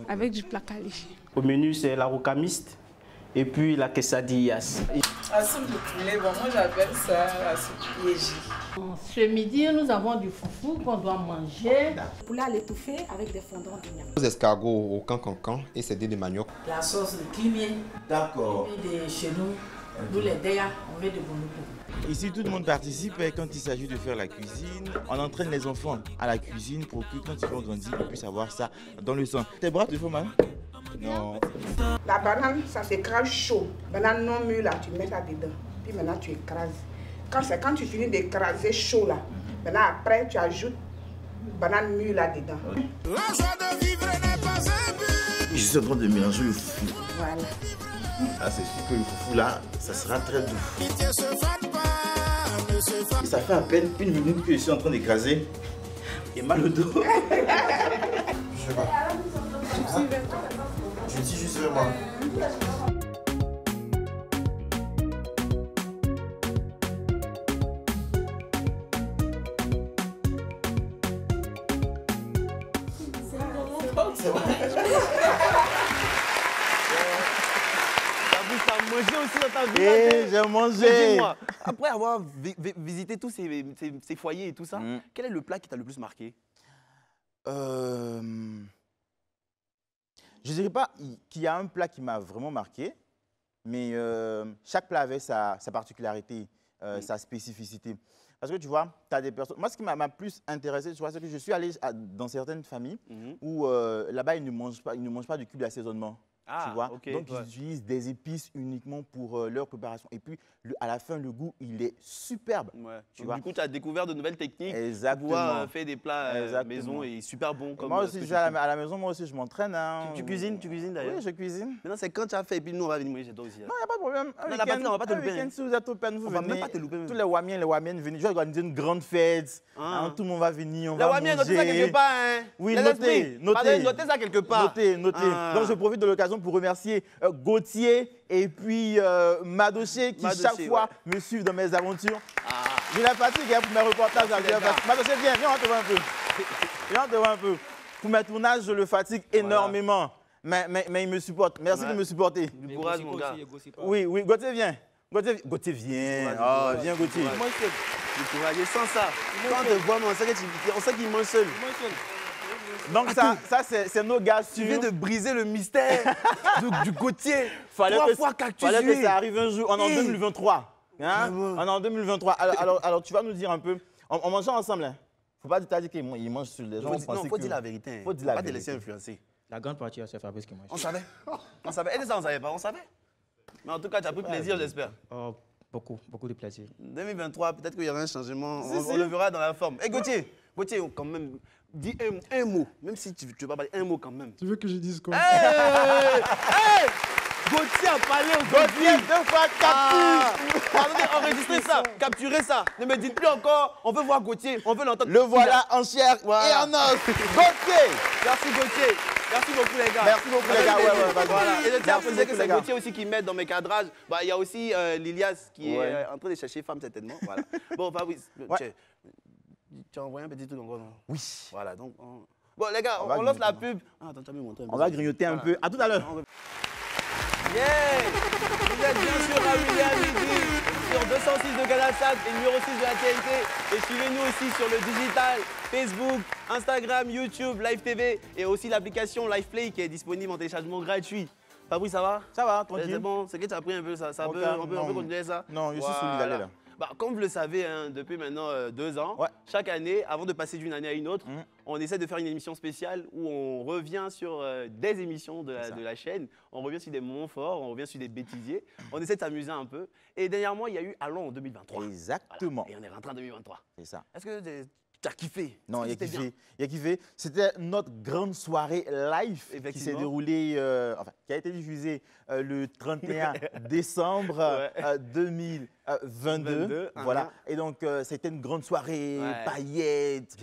avec du placali. Au menu, c'est la roca mixte et puis la quesadillas. La soupe de poulet, bon, moi j'appelle ça la soupe piégée. Ce midi, nous avons du foufou qu'on doit manger. Poulet à l'étouffée avec des fondants d'oignons. Des escargots au cancan et c'est de manioc. La sauce de climier. D'accord. Et puis chez nous les déas, on met de bonneau. Ici, tout le monde participe et quand il s'agit de faire la cuisine, on entraîne les enfants à la cuisine pour que quand ils vont grandir, ils puissent avoir ça dans le sang. Tes bras te font mal? Non. La banane, ça s'écrase chaud. Banane non mûre, là, tu mets ça dedans. Puis maintenant, tu écrases. Quand tu finis d'écraser chaud, là, maintenant, après, tu ajoutes banane mûre là-dedans. La joie de vivre n'est pas un but. Je suis en train de mélanger le foufou. Voilà. Ah, c'est sûr que le foufou, là, ça sera très doux. Ça fait à peine une minute que je suis en train d'écraser. Et mal au dos. Je sais pas. Je dis juste vers moi. C'est vrai. T'as mangé aussi dans ta vie. Oui, j'ai mangé. Après avoir visité tous ces foyers et tout ça, quel est le plat qui t'a le plus marqué? Je ne dirais pas qu'il y a un plat qui m'a vraiment marqué, mais chaque plat avait sa particularité, sa spécificité. Parce que tu vois, tu as des personnes... Moi, ce qui m'a plus intéressé, tu vois, c'est que je suis allé dans certaines familles où là-bas, ils ne mangent pas du cube d'assaisonnement. tu vois. Ok, Donc, ils utilisent des épices uniquement pour leur préparation. Et puis, à la fin, le goût, il est superbe. Tu vois. Du coup, tu as découvert de nouvelles techniques Exactement. pour pouvoir faire des plats maison et super bons. Comme moi aussi, à la maison, moi aussi, je m'entraîne. Hein. Tu cuisines d'ailleurs? Oui, je cuisine. Maintenant, c'est quand tu as fait et puis nous, on va venir manger chez toi aussi. Non, il n'y a pas de problème. On va pas te louper. Si vous êtes open, vous on va venez. même pas te louper. Tous les Wamiens venez. Je vais organiser une grande fête. Hein, tout le monde va venir, on va manger. Notez ça quelque part. Hein. Oui, notez ça quelque part. Notez. Donc, je profite de l'occasion pour remercier Gauthier et puis Madoché qui chaque fois me suivent dans mes aventures. J'ai la fatigue pour mes reportages. Madoché, viens, on te voit un peu. Viens, on te voit un peu. Pour mes tournages, je le fatigue énormément. Mais il me supporte. Merci de me supporter. Du courage, mon gars. Oui, Gauthier, viens. Gauthier, viens. Oh, viens, Gauthier. Du courage. Et sans ça, quand on te voit, on sait qu'il mange seul. Donc ça c'est nos gars sûrs. Tu viens de briser le mystère du Gauthier. Fallait que ça arrive un jour. On est en 2023. Hein? On est en 2023. Alors tu vas nous dire un peu. On mange ensemble. Hein? Faut pas dire qu'il mange sur les gens. Non, faut dire la vérité. Faut dire la pas vérité. te laisser influencer. La grande partie, c'est Fabrice qui mange. On savait. Et ça, on savait pas. On savait. Mais en tout cas, tu as pris plaisir, j'espère. Beaucoup de plaisir. 2023, peut-être qu'il y aura un changement. On le verra dans la forme. Et Gauthier, quand même, dis un mot. Même si tu veux pas parler, un mot quand même. Tu veux que je dise quoi? Hey Gauthier a parlé au Gauthier 2 fois capture. Attendez, enregistrez ça, capturez ça. Ne me dites plus encore, on veut voir Gauthier, on veut l'entendre. Le voilà en chair et en os. Gauthier. Merci Gauthier. Merci beaucoup les gars. Merci beaucoup les gars. Voilà. Et je tiens à préciser que c'est Gauthier aussi qui m'aide dans mes cadrages. Il y a aussi Lilias qui est en train de chercher femme certainement. Voilà. Bon, Fabrice, tu as envoyé un petit truc encore, non? Oui. Voilà, donc... Bon les gars, on lance la pub. Attends, tu as mis montré un peu. On va grignoter un peu. À tout à l'heure. Yeah! Vous êtes bien sûr à William Midi sur 206 de Canal 5 et numéro 6 de la TNT. Et suivez-nous aussi sur le digital, Facebook, Instagram, YouTube, Live TV et aussi l'application Live Play qui est disponible en téléchargement gratuit. Fabrice, ça va? Ça va, tranquille. C'est bon, c'est que tu as pris un peu ça. On peut continuer ça? Non, je suis solidaire là. Comme vous le savez, hein, depuis maintenant 2 ans, chaque année, avant de passer d'une année à une autre, on essaie de faire une émission spéciale où on revient sur des émissions de la chaîne, on revient sur des moments forts, on revient sur des bêtisiers, on essaie de s'amuser un peu. Et dernièrement, il y a eu Allons en 2023. Exactement. Voilà. Et on est rentré en 2023. C'est ça. Est-ce que tu as kiffé? Non, il a kiffé. C'était notre grande soirée live qui s'est déroulée, qui a été diffusée le 31 décembre 2022. Voilà. Et donc, c'était une grande soirée, paillettes,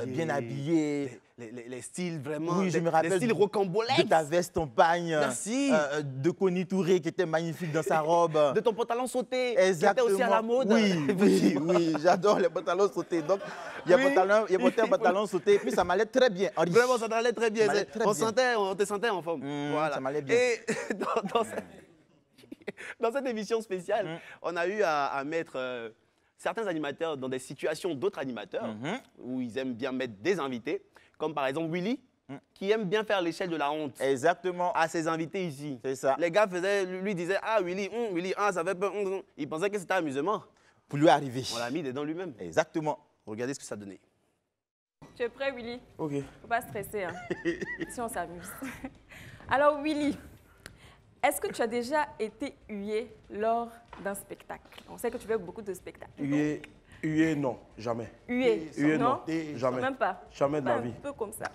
bien habillée. Les styles vraiment, oui, je me rappelle, les styles rocambolesques. De ta veste en pagne. Merci. De Connie Touré qui était magnifique dans sa robe. De ton pantalon sauté. Exactement. Qui était aussi à la mode. Oui, j'adore les pantalons sautés. Donc, il a porté un pantalon sauté et puis ça m'allait très bien. Vraiment, ça t'allait très bien. On te sentait en forme. Voilà. Ça m'allait bien. Et dans cette émission spéciale, on a eu à mettre certains animateurs dans des situations d'autres animateurs où ils aiment bien mettre des invités, comme par exemple Willy, qui aime bien faire l'échelle de la honte. Exactement. À ses invités ici. C'est ça. Les gars lui disaient « Ah, Willy, ça fait peur. » Il pensait que c'était amusement. Pour lui arriver. On l'a mis dedans lui-même. Exactement. Regardez ce que ça donnait. Tu es prêt, Willy? Ok. Faut pas stresser, hein. Si on s'amuse. Alors, Willy, est-ce que tu as déjà été hué lors d'un spectacle? On sait que tu fais beaucoup de spectacles. Hué, non, jamais. Hué, non, jamais. Même pas? Jamais de la vie. Un peu comme ça.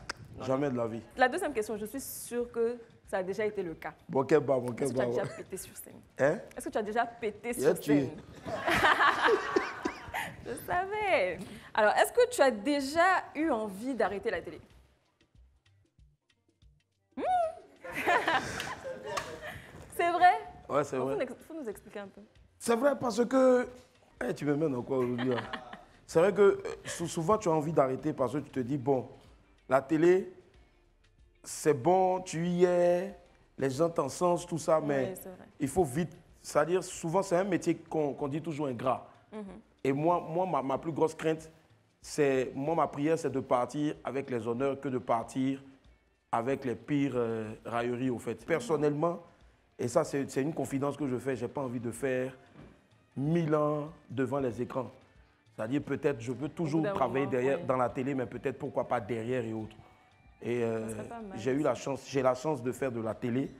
Jamais de la vie. La deuxième question, je suis sûre que ça a déjà été le cas. Est-ce que tu as déjà pété sur scène? Hein? Est-ce que tu as déjà pété sur scène? Je savais. Alors, est-ce que tu as déjà eu envie d'arrêter la télé? C'est vrai? Ouais, c'est vrai. Il faut nous expliquer un peu. C'est vrai parce que... tu me mets dans quoi aujourd'hui? C'est vrai que souvent tu as envie d'arrêter parce que tu te dis, bon, la télé, c'est bon, tu y es, les gens t'encensent, tout ça, mais il faut vite. C'est-à-dire, souvent, c'est un métier qu'on dit toujours ingrat. Et moi ma plus grosse crainte, ma prière, c'est de partir avec les honneurs que de partir avec les pires railleries, au fait. Personnellement, et ça, c'est une confidence que je fais, je n'ai pas envie de faire 1000 ans devant les écrans. C'est-à-dire, peut-être, je peux toujours travailler dans la télé, mais peut-être, pourquoi pas derrière et autres. Et j'ai la chance de faire de la télé,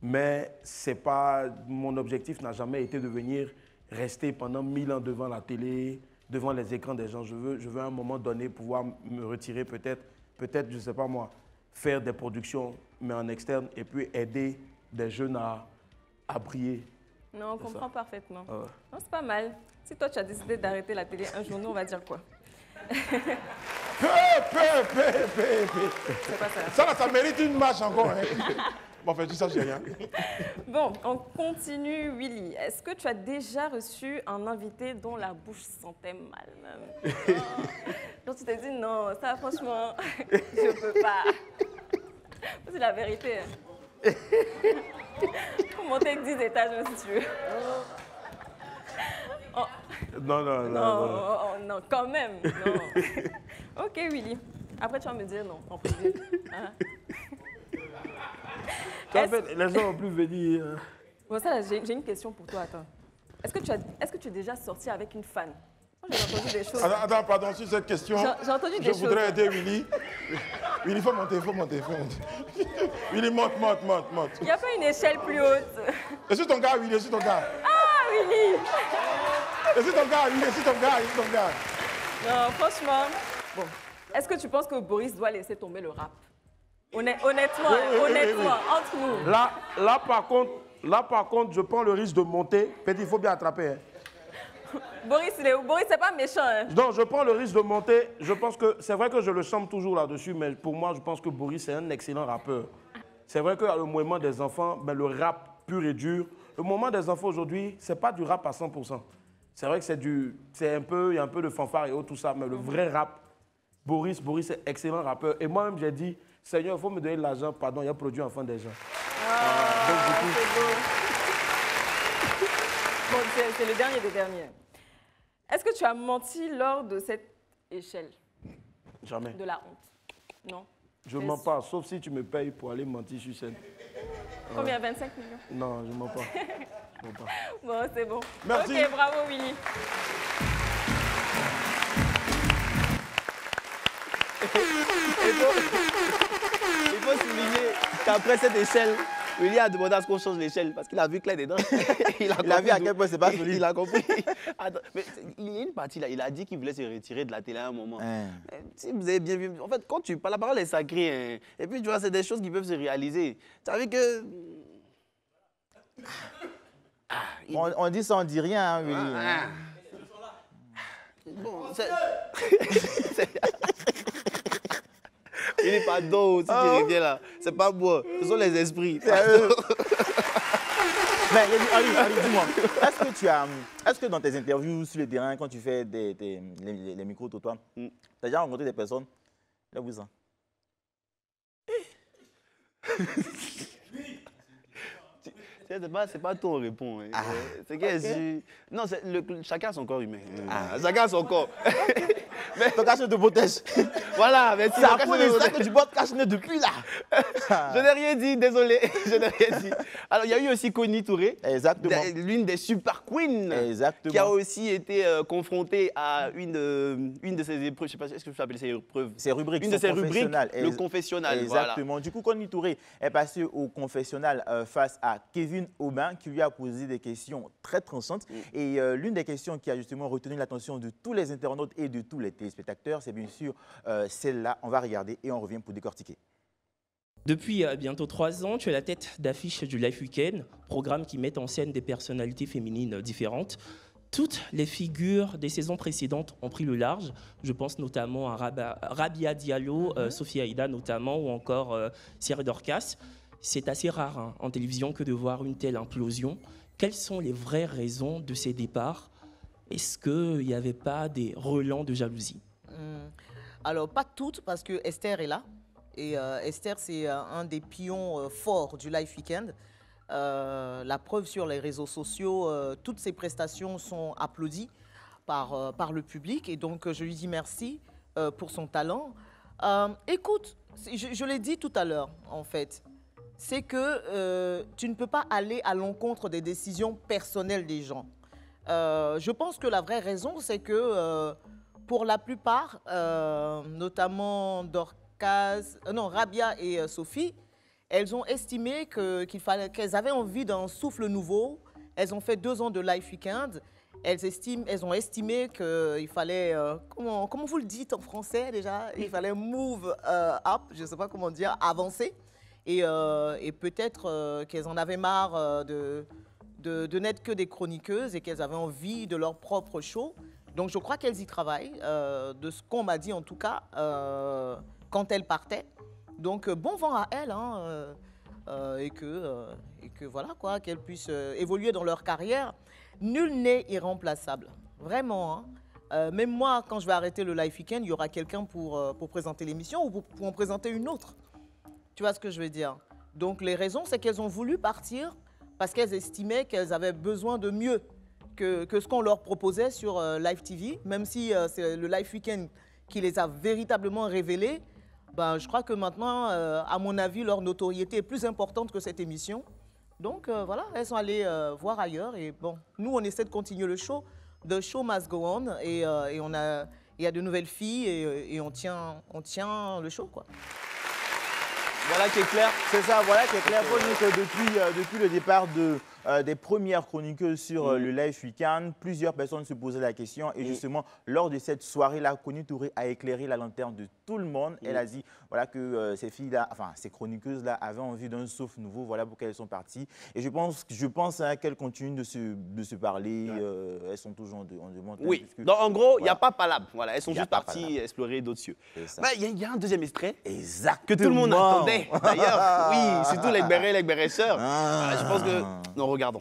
Mais c'est pas, mon objectif n'a jamais été de venir rester pendant 1000 ans devant la télé, devant les écrans des gens. Je veux à un moment donné pouvoir me retirer peut-être, je ne sais pas moi, faire des productions, mais en externe, et puis aider des jeunes à briller. Non, on comprend parfaitement. Ouais. Non, c'est pas mal. Si toi, tu as décidé d'arrêter la télé un jour, nous, on va dire quoi? C'est pas ça. Ça mérite une marche encore. Hein. Bon, enfin, tout ça, j'ai rien. Bon, on continue, Willy. Est-ce que tu as déjà reçu un invité dont la bouche sentait mal même? Donc tu t'es dit, non, ça, franchement, je peux pas. C'est la vérité. Faut monter 10 étages, si tu veux. Oh. Non, quand même. Non. Ok, Willy. Après, tu vas me dire non, en privé. Hein? En fait, les gens ont plus venir. Bon, ça, j'ai une question pour toi. Attends. Est-ce que tu es déjà sorti avec une fan? Moi, j'ai entendu des choses. Attends, pardon, sur cette question. J'ai entendu des choses. Je voudrais aider Willy. Willy, il faut monter. Willy, monte. Il n'y a pas une échelle plus haute. Je suis ton gars, Willy, je suis ton gars. Ah, Willy! Je suis ton gars, Willy, je suis ton gars. Non, franchement. Bon, est-ce que tu penses que Boris doit laisser tomber le rap? Honnêtement, entre nous. Là, par contre, je prends le risque de monter. Petit, il faut bien attraper. Hein. Boris, c'est pas méchant. Hein. Non, je prends le risque de monter. Je pense que c'est vrai que je le chante toujours là-dessus, mais pour moi, je pense que Boris est un excellent rappeur. C'est vrai que le mouvement des enfants, ben, le rap pur et dur, le mouvement des enfants aujourd'hui, c'est pas du rap à 100%. C'est vrai que il y a un peu de fanfare et autres, tout ça, mais le vrai rap, Boris est excellent rappeur. Et moi-même, j'ai dit, Seigneur, il faut me donner de l'argent, pardon, il a produit enfant des gens. Donc, du coup... c'est beau. Bon, c'est le dernier des derniers. Est-ce que tu as menti lors de cette échelle? Jamais. De la honte? Non. Je ne mens pas, sauf si tu me payes pour aller mentir sur scène. Combien? 25 millions? Non, je ne mens pas. Bon, c'est bon. Merci. Ok, bravo, Willy. Il faut souligner qu'après cette échelle, Willy a demandé à ce qu'on change l'échelle parce qu'il a vu Claire dedans. il a vu à quel point c'est pas solide. Il a compris. Attends, mais il y a une partie là, il a dit qu'il voulait se retirer de la télé à un moment. Si vous avez bien vu, en fait, quand tu parles, la parole est sacrée. Hein. Et puis, tu vois, c'est des choses qui peuvent se réaliser. Tu as vu que... On dit ça, on dit rien, hein, Willy. Bon, c'est... Il n'est pas d'eau, si tu reviens là. C'est pas moi, ce sont les esprits. Mais Ali, dis-moi, est-ce que dans tes interviews sur le terrain, quand tu fais les micros autour de toi, tu as déjà rencontré des personnes? Là, vous ça. C'est pas tout on répond. Hein. C'est que non, chacun a son corps humain. Chacun a son corps. Mais ton cache te protège. Voilà, mais c'est à cause de ça que tu portes cache-nez depuis là. Je n'ai rien dit, désolé. Je n'ai rien dit. Alors, il y a eu aussi Connie Touré. Exactement. L'une des super queens. Exactement. Qui a aussi été confrontée à une de ses épreuves. Je ne sais pas, est-ce que je peux appeler ces épreuves? Ces rubriques. Une de ses rubriques, le confessionnal. Exactement. Voilà. Du coup, Connie Touré est passée au confessionnal face à Kevin Aubin qui lui a posé des questions très tranchantes. Et l'une des questions qui a justement retenu l'attention de tous les internautes et de tous les téléspectateurs, c'est bien sûr celle-là. On va regarder et on revient pour décortiquer. Depuis bientôt 3 ans, tu es la tête d'affiche du Life Weekend, programme qui met en scène des personnalités féminines différentes. Toutes les figures des saisons précédentes ont pris le large. Je pense notamment à Rabia Diallo, Sophie Aïda notamment, ou encore Cyril Dorcas. C'est assez rare hein, en télévision que de voir une telle implosion. Quelles sont les vraies raisons de ces départs? Est-ce qu'il n'y avait pas des relents de jalousie? Alors, pas toutes, parce que Esther est là. Et Esther, c'est un des pions forts du Life Weekend. La preuve sur les réseaux sociaux, toutes ses prestations sont applaudies par le public. Et donc, je lui dis merci pour son talent. Écoute, je l'ai dit tout à l'heure, en fait. C'est que tu ne peux pas aller à l'encontre des décisions personnelles des gens. Je pense que la vraie raison, c'est que pour la plupart, notamment Rabia et Sophie, elles ont estimé qu'elles avaient envie d'un souffle nouveau. Elles ont fait 2 ans de Life Weekend. Elles ont estimé qu'il fallait, comment vous le dites en français déjà? Il fallait move up, je ne sais pas comment dire, avancer. Et peut-être qu'elles en avaient marre de n'être que des chroniqueuses et qu'elles avaient envie de leur propre show. Donc je crois qu'elles y travaillent, de ce qu'on m'a dit en tout cas, quand elles partaient. Donc bon vent à elles, hein, et que voilà quoi, qu'elles puissent évoluer dans leur carrière. Nul n'est irremplaçable, vraiment. Hein. Même moi, quand je vais arrêter le Life Weekend, il y aura quelqu'un pour présenter l'émission ou pour en présenter une autre. Tu vois ce que je veux dire? Donc les raisons, c'est qu'elles ont voulu partir parce qu'elles estimaient qu'elles avaient besoin de mieux que ce qu'on leur proposait sur Live TV. Même si c'est le Live Weekend qui les a véritablement révélées, ben, je crois que maintenant, à mon avis, leur notoriété est plus importante que cette émission. Donc voilà, elles sont allées voir ailleurs. Et bon, nous, on essaie de continuer le show. The show must go on. Et il y a de nouvelles filles et on tient le show, quoi. Voilà qui est clair, c'est ça, voilà qui est clair. Faut dire que depuis le départ des premières chroniqueuses sur le Live Weekend, plusieurs personnes se posaient la question et justement, lors de cette soirée-là, Connie Touré a éclairé la lanterne de tout le monde. Elle a dit voilà, que ces filles-là, enfin ces chroniqueuses-là avaient envie d'un souffle nouveau, voilà pourquoi elles sont parties. Et je pense hein, qu'elles continuent de se parler, elles sont toujours en demande. Oui, donc en gros, il n'y a pas palabre, voilà, elles sont juste parties explorer d'autres cieux. Il y a un deuxième extrait que tout le monde attendait. D'ailleurs, oui, surtout les béresseurs. Je pense que... Non, regardons.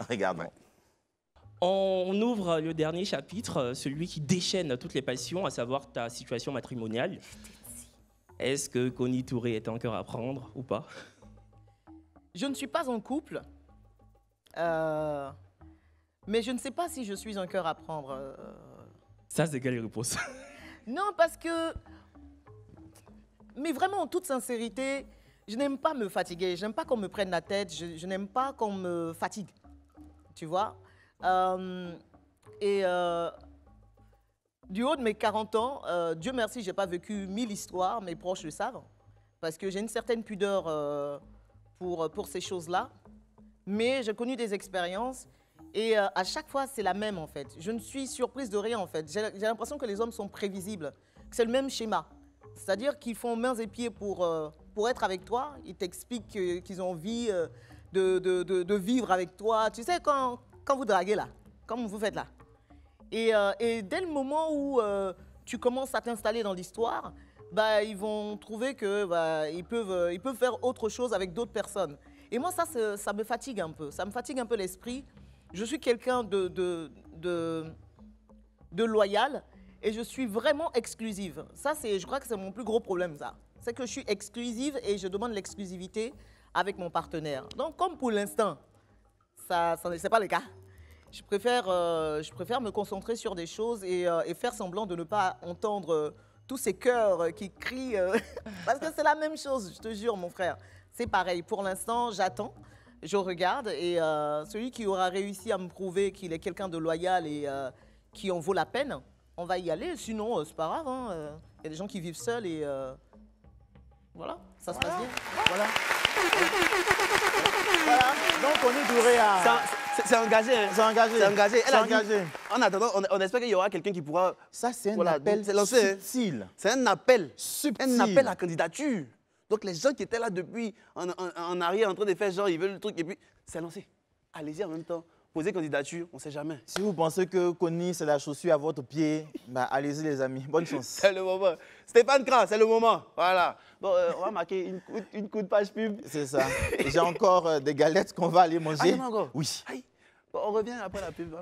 On ouvre le dernier chapitre, celui qui déchaîne toutes les passions, à savoir ta situation matrimoniale. Est-ce que Connie Touré est encore à prendre ou pas? Je ne suis pas en couple, mais je ne sais pas si je suis un cœur à prendre. Ça, c'est quelle réponse? Non, parce que... Mais vraiment, en toute sincérité... Je n'aime pas me fatiguer, je n'aime pas qu'on me prenne la tête, je n'aime pas qu'on me fatigue, tu vois. Du haut de mes 40 ans, Dieu merci, je n'ai pas vécu 1000 histoires, mes proches le savent, parce que j'ai une certaine pudeur pour ces choses-là. Mais j'ai connu des expériences et à chaque fois, c'est la même en fait. Je ne suis surprise de rien en fait. J'ai l'impression que les hommes sont prévisibles, que c'est le même schéma. C'est-à-dire qu'ils font mains et pieds pour être avec toi. Ils t'expliquent qu'ils ont envie de vivre avec toi. Tu sais, quand vous draguez là, comme vous faites là. Et dès le moment où tu commences à t'installer dans l'histoire, bah, ils vont trouver que bah, ils peuvent faire autre chose avec d'autres personnes. Et moi, ça me fatigue un peu. Ça me fatigue un peu l'esprit. Je suis quelqu'un de loyal. Et je suis vraiment exclusive. Ça, je crois que c'est mon plus gros problème, ça. C'est que je suis exclusive et je demande l'exclusivité avec mon partenaire. Donc, comme pour l'instant, ça n'est pas le cas, je préfère me concentrer sur des choses et faire semblant de ne pas entendre tous ces cœurs qui crient. Parce que c'est la même chose, je te jure, mon frère. C'est pareil. Pour l'instant, j'attends, je regarde et celui qui aura réussi à me prouver qu'il est quelqu'un de loyal et qui en vaut la peine, on va y aller, sinon c'est pas grave. Hein. Y a des gens qui vivent seuls et voilà, ça se passe bien. Voilà. Voilà. Donc on est duré à... C'est engagé. Hein. C'est engagé. C'est engagé. Elle a dit, engagé. en attendant, on espère qu'il y aura quelqu'un qui pourra... Ça, c'est un appel subtil. C'est un appel. Subtil. Un appel à candidature. Donc les gens qui étaient là depuis en arrière en train de faire genre, ils veulent le truc et puis c'est lancé. Allez-y en même temps. Posez candidature, on ne sait jamais. Si vous pensez que Connie, c'est la chaussure à votre pied, bah, allez-y les amis, bonne chance. C'est le moment. Stéphane Kra, c'est le moment. Voilà. Bon, on va marquer une coup de page pub. C'est ça. J'ai encore des galettes qu'on va aller manger. Ah, encore? Oui. Aïe. Bon, on revient après la pub.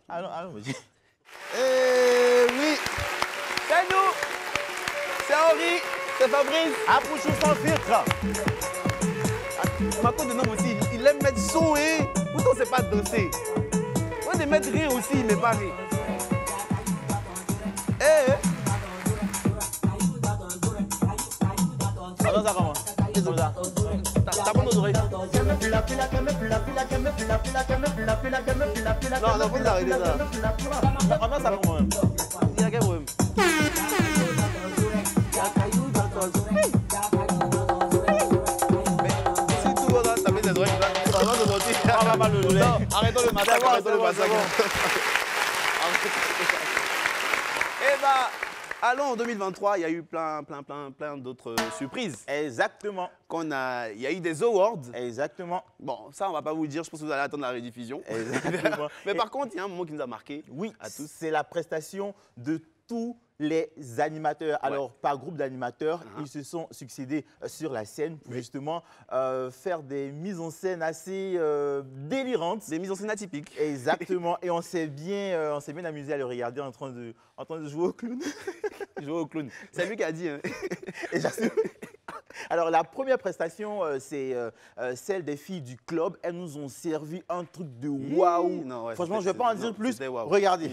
Allons, vas-y. Oui. C'est nous. C'est Henri. C'est Fabrice. Approchons sans filtre. Marco de nom aussi, il aime mettre son et pourtant c'est pas danser. On va mettre rire aussi, mais pas rire. Alors ça commence. Tapons nos oreilles. Non, faut arrêter ça. On a ça pour moi. Il y a quel problème? Alain. Non, arrêtons le massacre, arrêtons le massacre. Eh bah, allons en 2023, il y a eu plein d'autres surprises. Exactement. Il y a eu des awards. Exactement. Bon, ça, on va pas vous dire, je pense que vous allez attendre la rediffusion. Exactement. Mais par contre, il y a un moment qui nous a marqué. Oui, c'est la prestation de tous les animateurs. Alors, par groupe d'animateurs, ils se sont succédés sur la scène pour justement faire des mises en scène assez délirantes. Des mises en scène atypiques. Exactement. Et on s'est bien amusé à le regarder en train de jouer au clown. Jouer au clown. C'est lui qui a dit. Hein. Et j'assume. Alors, la première prestation, c'est celle des filles du club. Elles nous ont servi un truc de waouh. Franchement, je ne vais pas en dire plus. Regardez.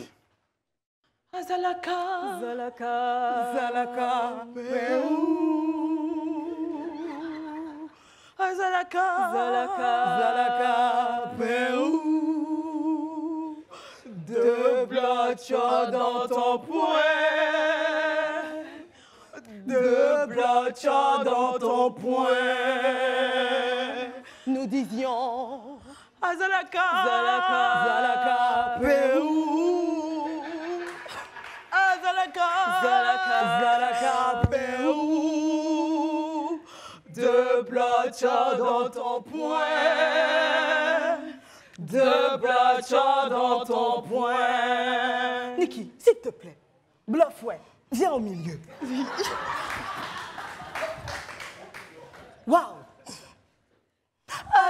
Zalaka, Zalaka, Zalaka, Pérou. Zalaka, Zalaka, Zalaka, Pérou. Deux blocs dans ton poing. Deux blocs dans ton poing. Nous disions Zalaka, Zalaka, Zalaka, Pérou. Zalaka, Zalaka, Pérou. Deux blocs dans ton poing. Deux blocs dans ton poing. Niki, s'il te plaît, bluff, ouais, viens au milieu. Waouh.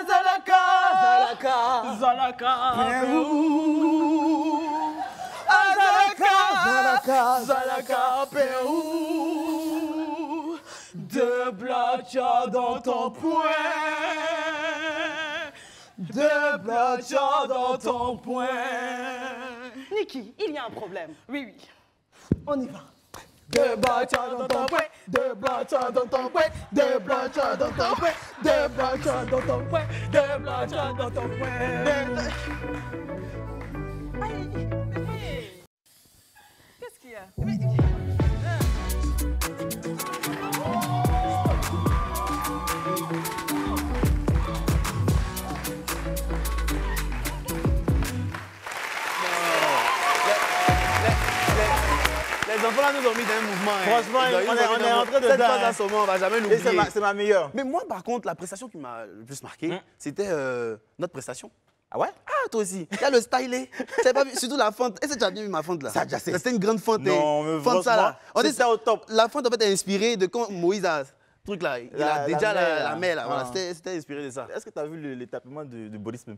Zalaka, Zalaka, Zalaka, Pérou. Zalaka, Zalaka, Pérou. Deux blocs dans ton poing. Deux blocs dans ton poing. Niki, il y a un problème. Oui, oui. On y va. Deux blocs dans ton poing. Deux blocs dans ton poing. Deux blocs dans ton poing. Deux blocs dans ton poing. Deux blocs dans ton poing. Qu'est-ce qu'il y a? Les enfants là nous ont mis dans un mouvement. Franchement, on est en train de cette faire phase à ce moment, on va jamais l'oublier. C'est ma meilleure. Mais moi, par contre, la prestation qui m'a le plus marqué, c'était notre prestation. Ah ouais? Ah, toi aussi. Il y a le stylé. Tu n'avais pas vu, surtout la fente. Est-ce que tu as bien vu ma fente là? Ça, déjà, c'était une grande fente. Non, mais fente ça là. C'était au top. La fente en fait est inspirée de quand Moïse a ce truc là. Il a déjà la mer là. Voilà, c'était inspiré de ça. Est-ce que tu as vu les tapements de Boris même?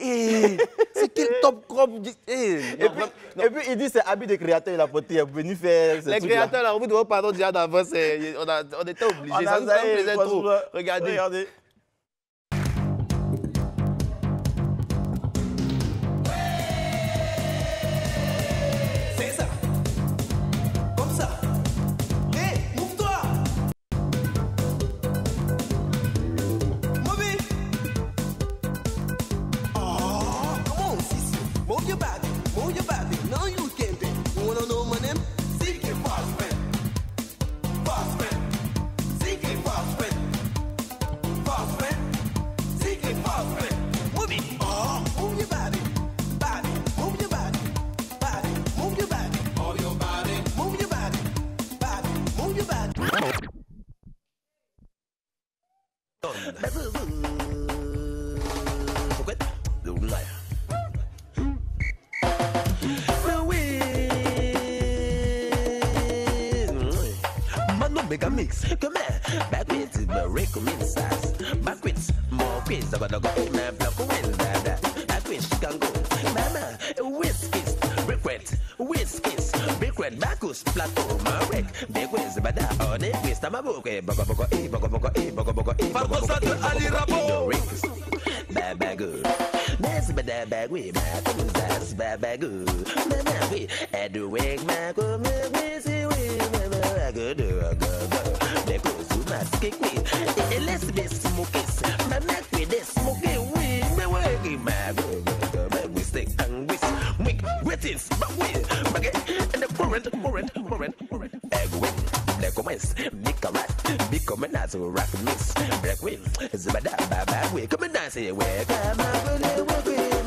C'est quel top crop. Et puis il dit c'est habit de créateur, il a porté, il est venu faire ce les créateurs là, on vous demande pardon déjà d'avance, on était obligés, ça nous plaisait trop. Regardez. C'est ça. Comme ça. Hé, move-toi. Move it. Oh, come on, sis. Move your body. Move your body. Now you can be. You wanna know my name? CK Fastman. Fastman. CK Fastman. Fastman. CK Fastman. Move it. Oh, move your body. Body. Move your body. Body. Move your body. All your body. Move your body. Body. Move your body. Make a mix, come here. Back with the recommend size. Back with more quiz. I'm gonna go in my block win that. I wish can go. Mama, whiskies, regret, whiskies, regret, Marcus, plateau, my wreck. Big whiz, but that on it, waste my book. Boko, Farbosa de Ali Rabo. Bad good. That's bad bag with my that's bad good. Mama, we at the wake, my go, we see we good. Because you must kick me. Let's be smokies. My neck with this smoking weed. My working, my good. We stick and whisk. Greetings, but we. And the current. Egg wing. Black commence. Big rat. Big commence. Rock mix. Black wing. Zibada, bad way. Come and dance here. Where come I go?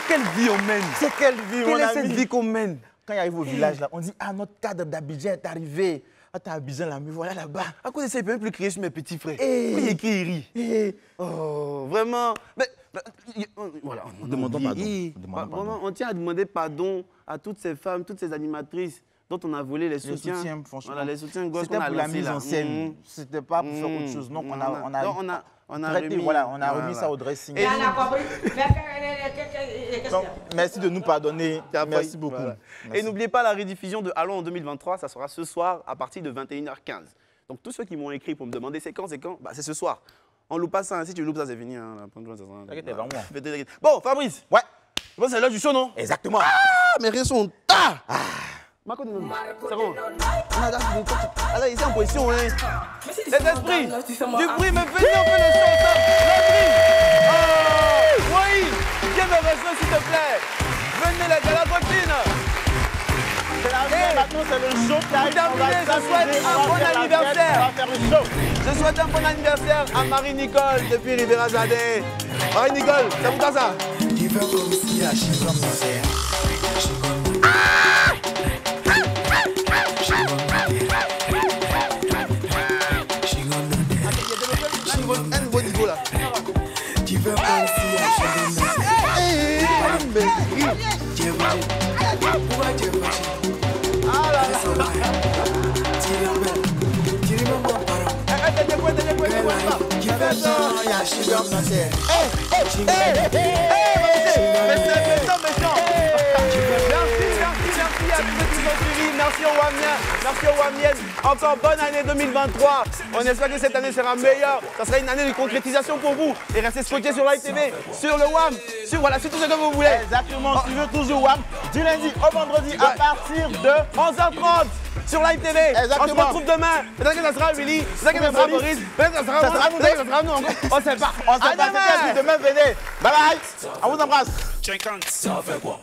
Quelle vie on mène? C'est quelle vie, Quelle est cette vie qu'on mène? Quand il arrive au village, là, on dit, ah, notre cadre d'Abidjan est arrivé. Ah, t'as Abidjan là, mais voilà là-bas. À cause de ça, il ne peut même plus crier sur mes petits frères. Eh. Oui, il crie, il rit. Oh, vraiment. Mais, voilà, on demande pardon. Vraiment, on tient à demander pardon à toutes ces femmes, toutes ces animatrices dont on a volé les soutiens. Franchement. Voilà, les soutiens gosses c'était qu'on a pour la lancés, mise là. en scène. C'était pas pour faire autre chose. Donc, on a remis, voilà, on a remis ça au dressing. Et on a compris. Donc, merci de nous pardonner. Merci beaucoup. Voilà. Merci. Et n'oubliez pas la rediffusion de Allons en 2023, ça sera ce soir à partir de 21h15. Donc tous ceux qui m'ont écrit pour me demander c'est quand, bah, c'est ce soir. On loupe pas ça, hein. Si tu loupes ça, c'est fini. Hein. T'inquiète, vraiment. Bon, Fabrice. Ouais. Je pense que c'est l'heure du show, non? Exactement. Ah, mes rires sont... Ah, c'est bon. Alors, ici en position, hein. Cet esprit du bruit me fait dire un peu le son, ça. L'esprit. Oh, oui. Viens me rejoindre, s'il te plaît. Venez, la galacotine. Maintenant, c'est le show time. Je souhaite un bon anniversaire. Je souhaite un bon anniversaire à Marie-Nicole depuis Ribera-Zadeh. Marie-Nicole, c'est pour toi ça? Un bon niveau là. Merci aux Wamiens, merci aux Wamiennes. Encore bonne année 2023. On espère que cette année sera meilleure. Ça sera une année de concrétisation pour vous. Et restez scotchés sur Live TV, sur le WAM, sur tout ce que vous voulez. Exactement, tu veux toujours WAM, du lundi au vendredi à partir de 11h30. Sur Live TV, exactement. On se retrouve demain. Peut-être que ça sera Willy, peut-être que ça sera Boris, peut-être que ça sera nous, peut-être que ça sera nous encore. On sait pas. On sait pas. Demain, venez. Bye bye. On vous embrasse. Ça fait quoi?